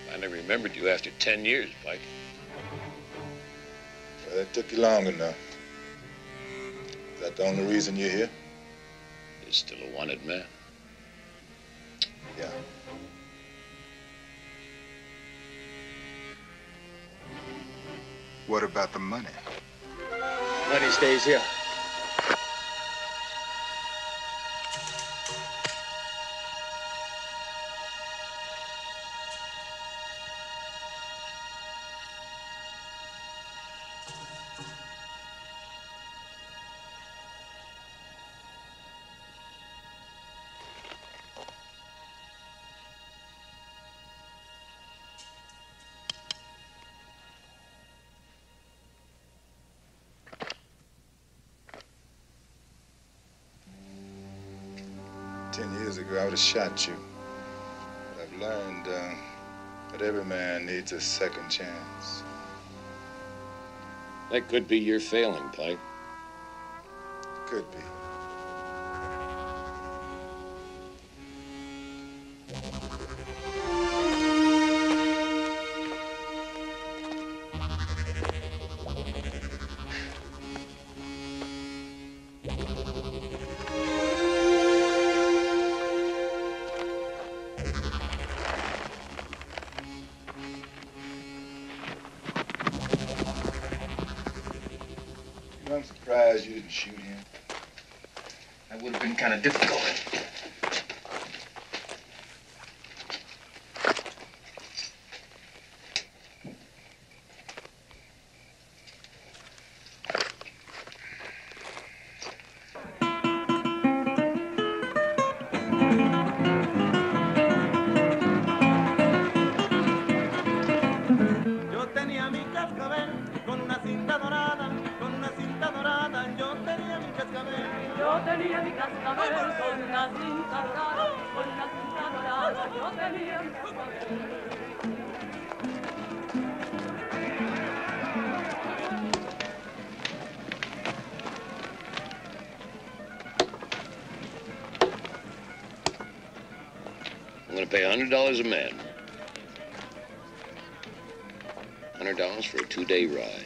I never remembered you after 10 years, Pike. Well, that took you long enough. Is that the only reason you're here? You're still a wanted man. Yeah. What about the money? Money stays here. 10 years ago, I would have shot you. But I've learned that every man needs a second chance. That could be your failing, Pike. Could be. I'm surprised you didn't shoot him. That would have been kind of difficult. Yo tenía mi cascabel con una cinta dorada, con una cinta dorada. Yo tenía mi cascabel. Yo tenía mi cascabel con una cinta dorada, con una cinta dorada. Yo tenía mi cascabel. I'm going to pay $100 a man. $100 for a 2-day ride.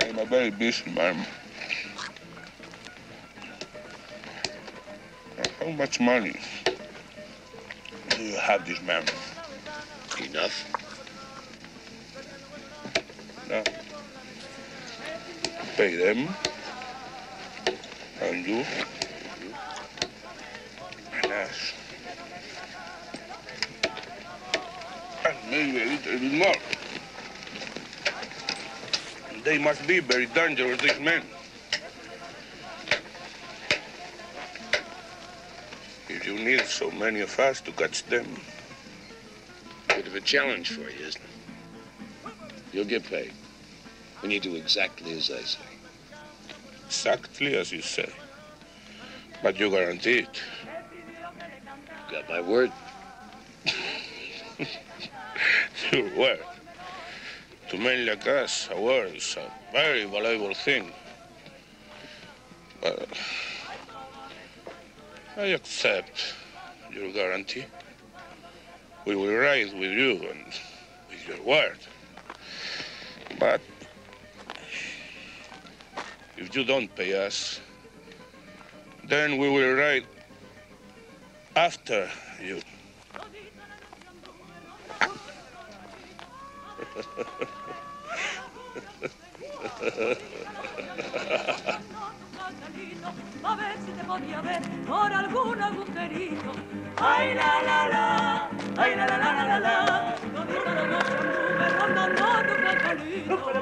I'm a very busy man. How much money do you have this man? Enough. No. Pay them. And you. And us. And maybe a little bit more. They must be very dangerous, these men. If you need so many of us to catch them. Bit of a challenge for you, isn't it? You'll get paid when you do exactly as I say. Exactly as you say. But you guarantee it. Got my word? Your word. To men like us, a word is a very valuable thing. But I accept your guarantee. We will ride with you and with your word. But if you don't pay us, then we will ride after you. A ver si te podía ver por algún agujerito. Ay, la, la, la. Ay, la, la, la, la, la, la. Todita la noche anduve rondando tu platanito.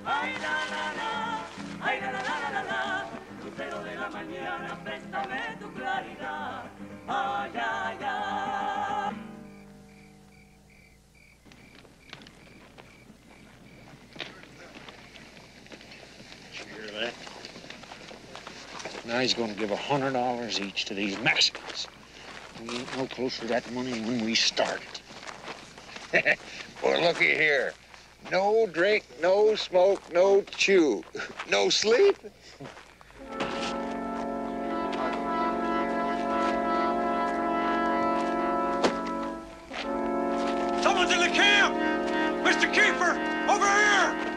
Ay, la, la, la, ay, la, la, la, la, la, la, lucero de la mañana, préstame tu claridad. Ay, ay, ay. You hear that? Now he's going to give $100 each to these Mexicans. We ain't no closer to that money than when we started. Well, looky here. No drink, no smoke, no chew. No sleep? Someone's in the camp! Mr. Keeper, over here!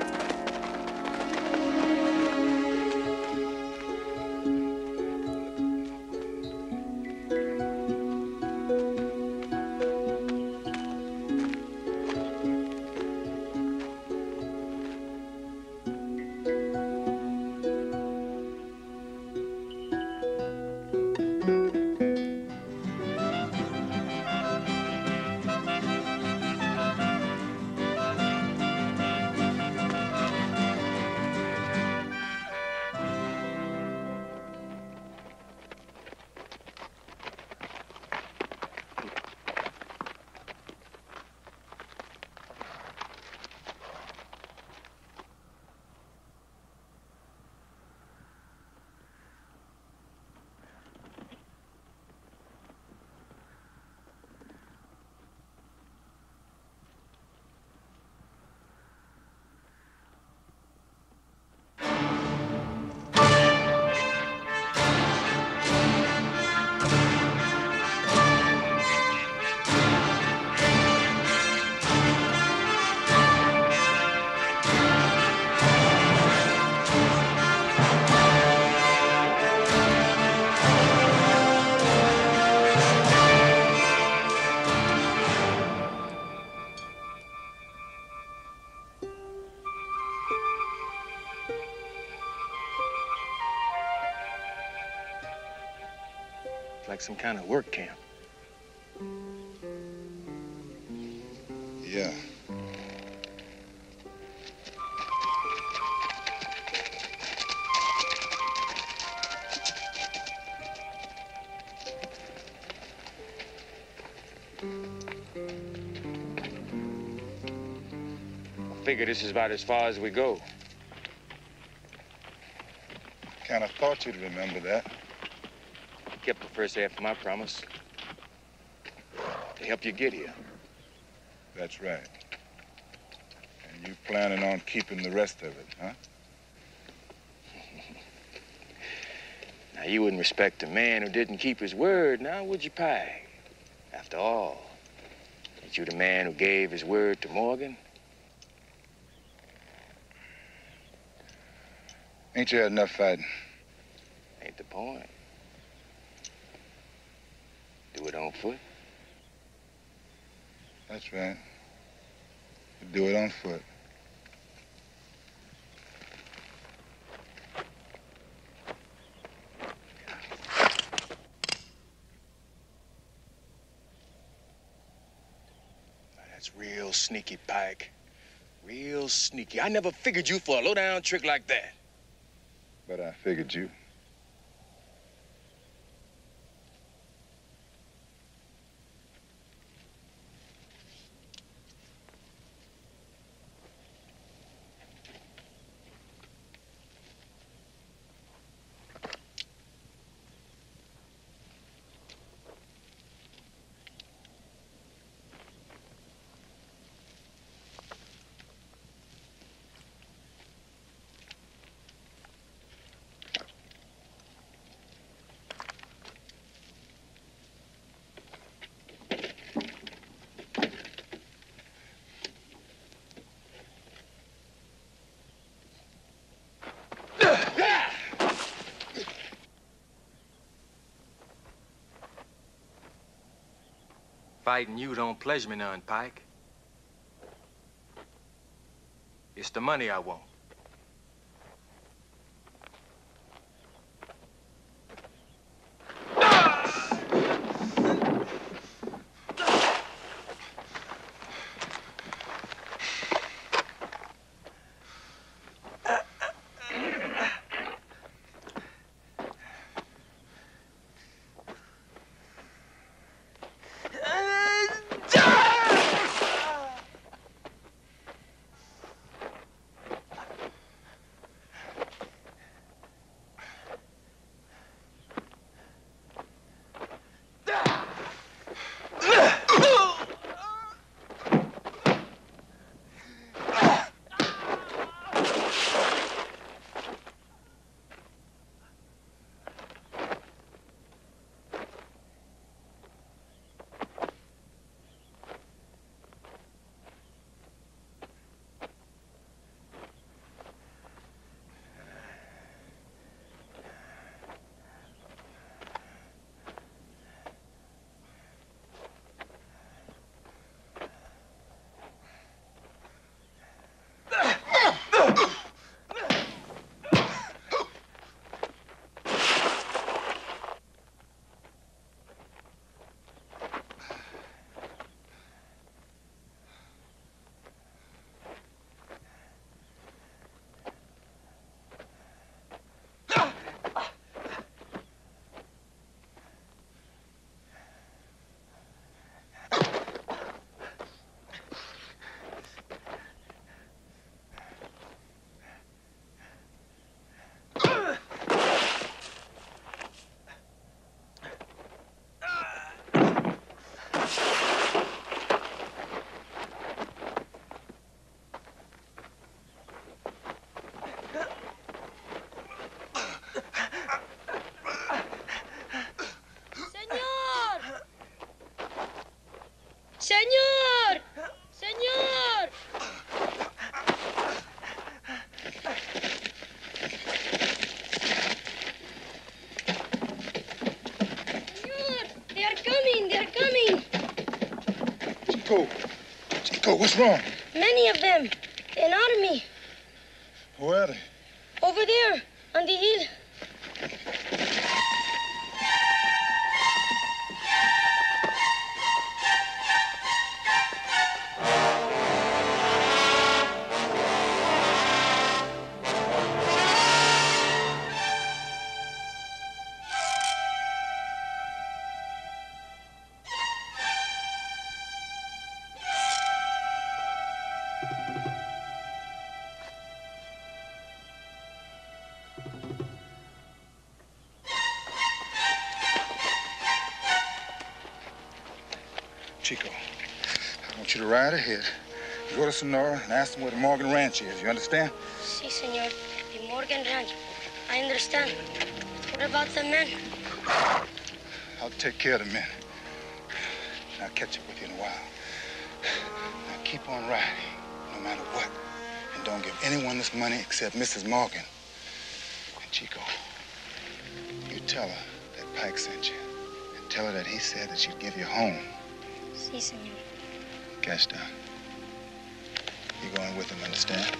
like some kind of work camp. Yeah. I figure this is about as far as we go. Kind of thought you'd remember that. Kept the first half of my promise to help you get here. That's right. And you planning on keeping the rest of it, huh? Now, you wouldn't respect a man who didn't keep his word, now would you, Pike? After all, ain't you the man who gave his word to Morgan? Ain't you had enough fighting? Ain't the point. Do it on foot. That's right. You do it on foot. That's real sneaky, Pike. Real sneaky. I never figured you for a low-down trick like that. But I figured you. Fighting you don't pleasure me none, Pike. It's the money I want. ¡Señor! ¡Señor! Señor! They are coming! They are coming! Chico, what's wrong? Many of them. An army. Where are they? Over there, on the hill. Chico, I want you to ride ahead. You go to Sonora and ask them where the Morgan Ranch is. You understand? Si, senor. The Morgan Ranch. I understand. What about the men? I'll take care of the men. I'll catch up with you in a while. Now keep on riding, no matter what. And don't give anyone this money except Mrs. Morgan. And Chico, you tell her that Pike sent you. And tell her that he said that she'd give you a home. Si, senor. Cash down. You're going with him, understand?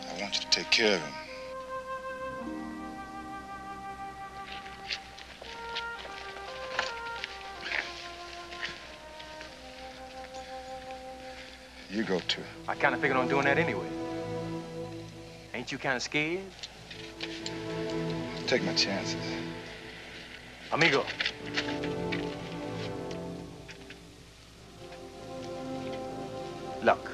I want you to take care of him. You go too. I kind of figured on doing that anyway. Ain't you kind of scared? Take my chances. Amigo. Luck.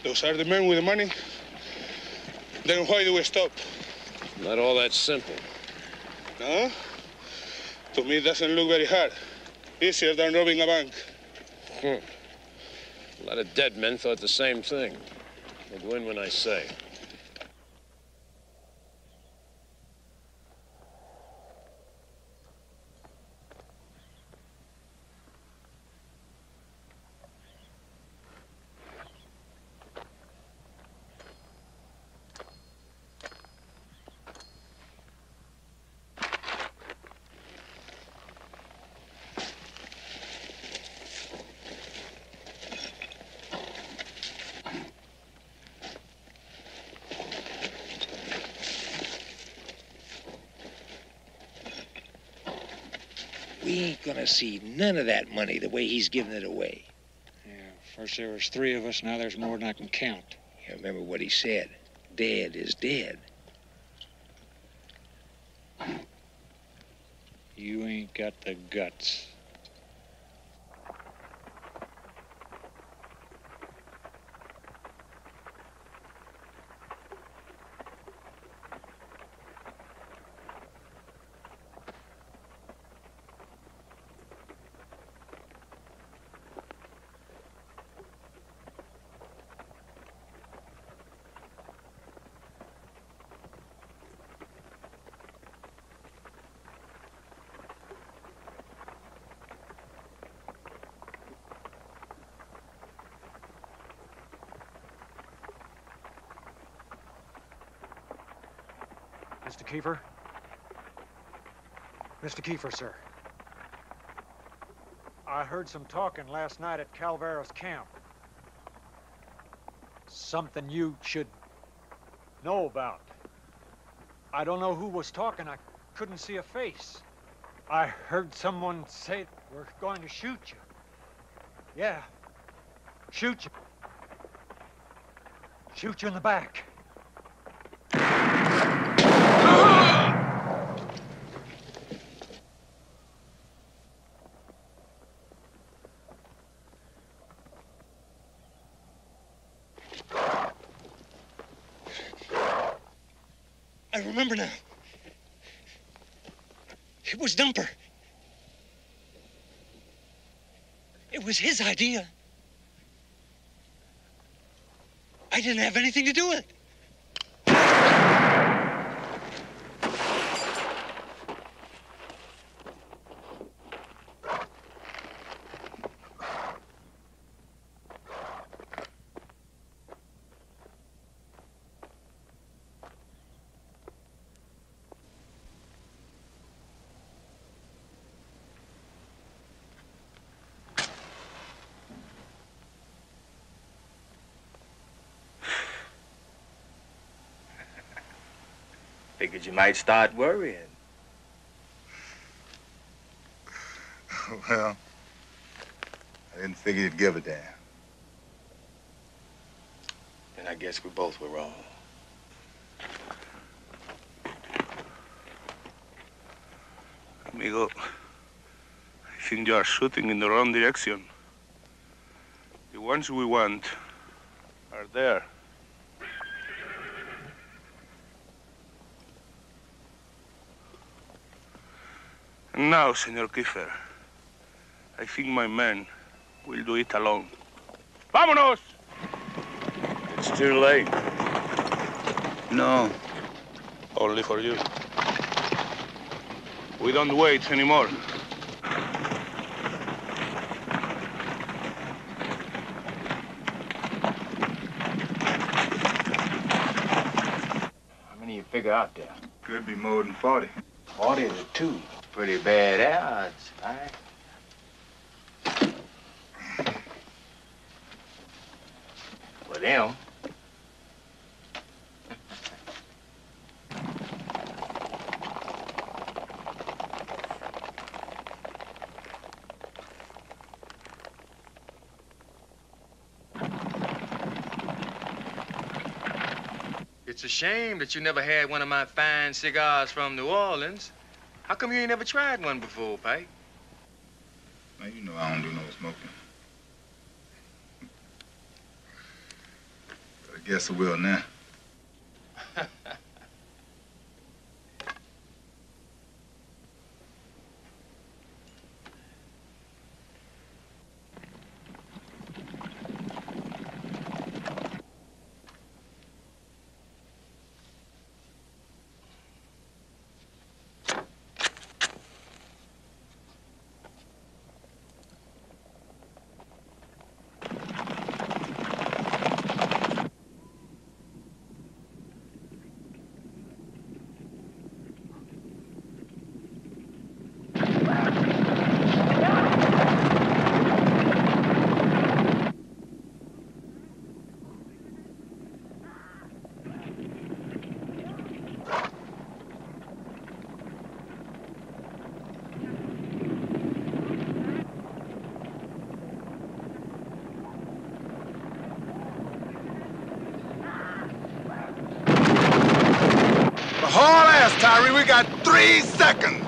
Those are the men with the money? Then why do we stop? Not all that simple. No? To me, it doesn't look very hard. Easier than robbing a bank. A lot of dead men thought the same thing. I'll go in when I say. We ain't gonna see none of that money the way he's giving it away. Yeah, first there was 3 of us, now there's more than I can count. Yeah, remember what he said. Dead is dead. You ain't got the guts. Mr. Kiefer? Mr. Kiefer, sir. I heard some talking last night at Calvaro's camp. Something you should know about. I don't know who was talking. I couldn't see a face. I heard someone say we're going to shoot you. Yeah, shoot you. Shoot you in the back. I remember now. It was Dumper. It was his idea. I didn't have anything to do with it. Figured you might start worrying. Well, I didn't figure you'd give a damn. And I guess we both were wrong. Amigo, I think you are shooting in the wrong direction. The ones we want are there. And now, Senor Kiefer, I think my men will do it alone. Vámonos! It's too late. No. Only for you. We don't wait anymore. How many you figure out there? Could be more than 40. 40 to 2. Pretty bad odds, right? For them. It's a shame that you never had one of my fine cigars from New Orleans. How come you ain't never tried one before, Pike? Man, you know I don't do no smoking. But I guess I will now. Haul ass, Tyree. We got 3 seconds.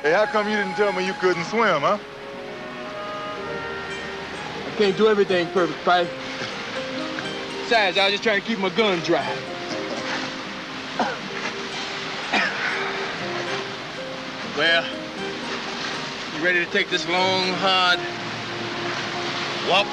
Hey, how come you didn't tell me you couldn't swim, huh? I can't do everything perfect, Pipe. Besides, I was just trying to keep my gun dry. Well, you ready to take this long, hard walk?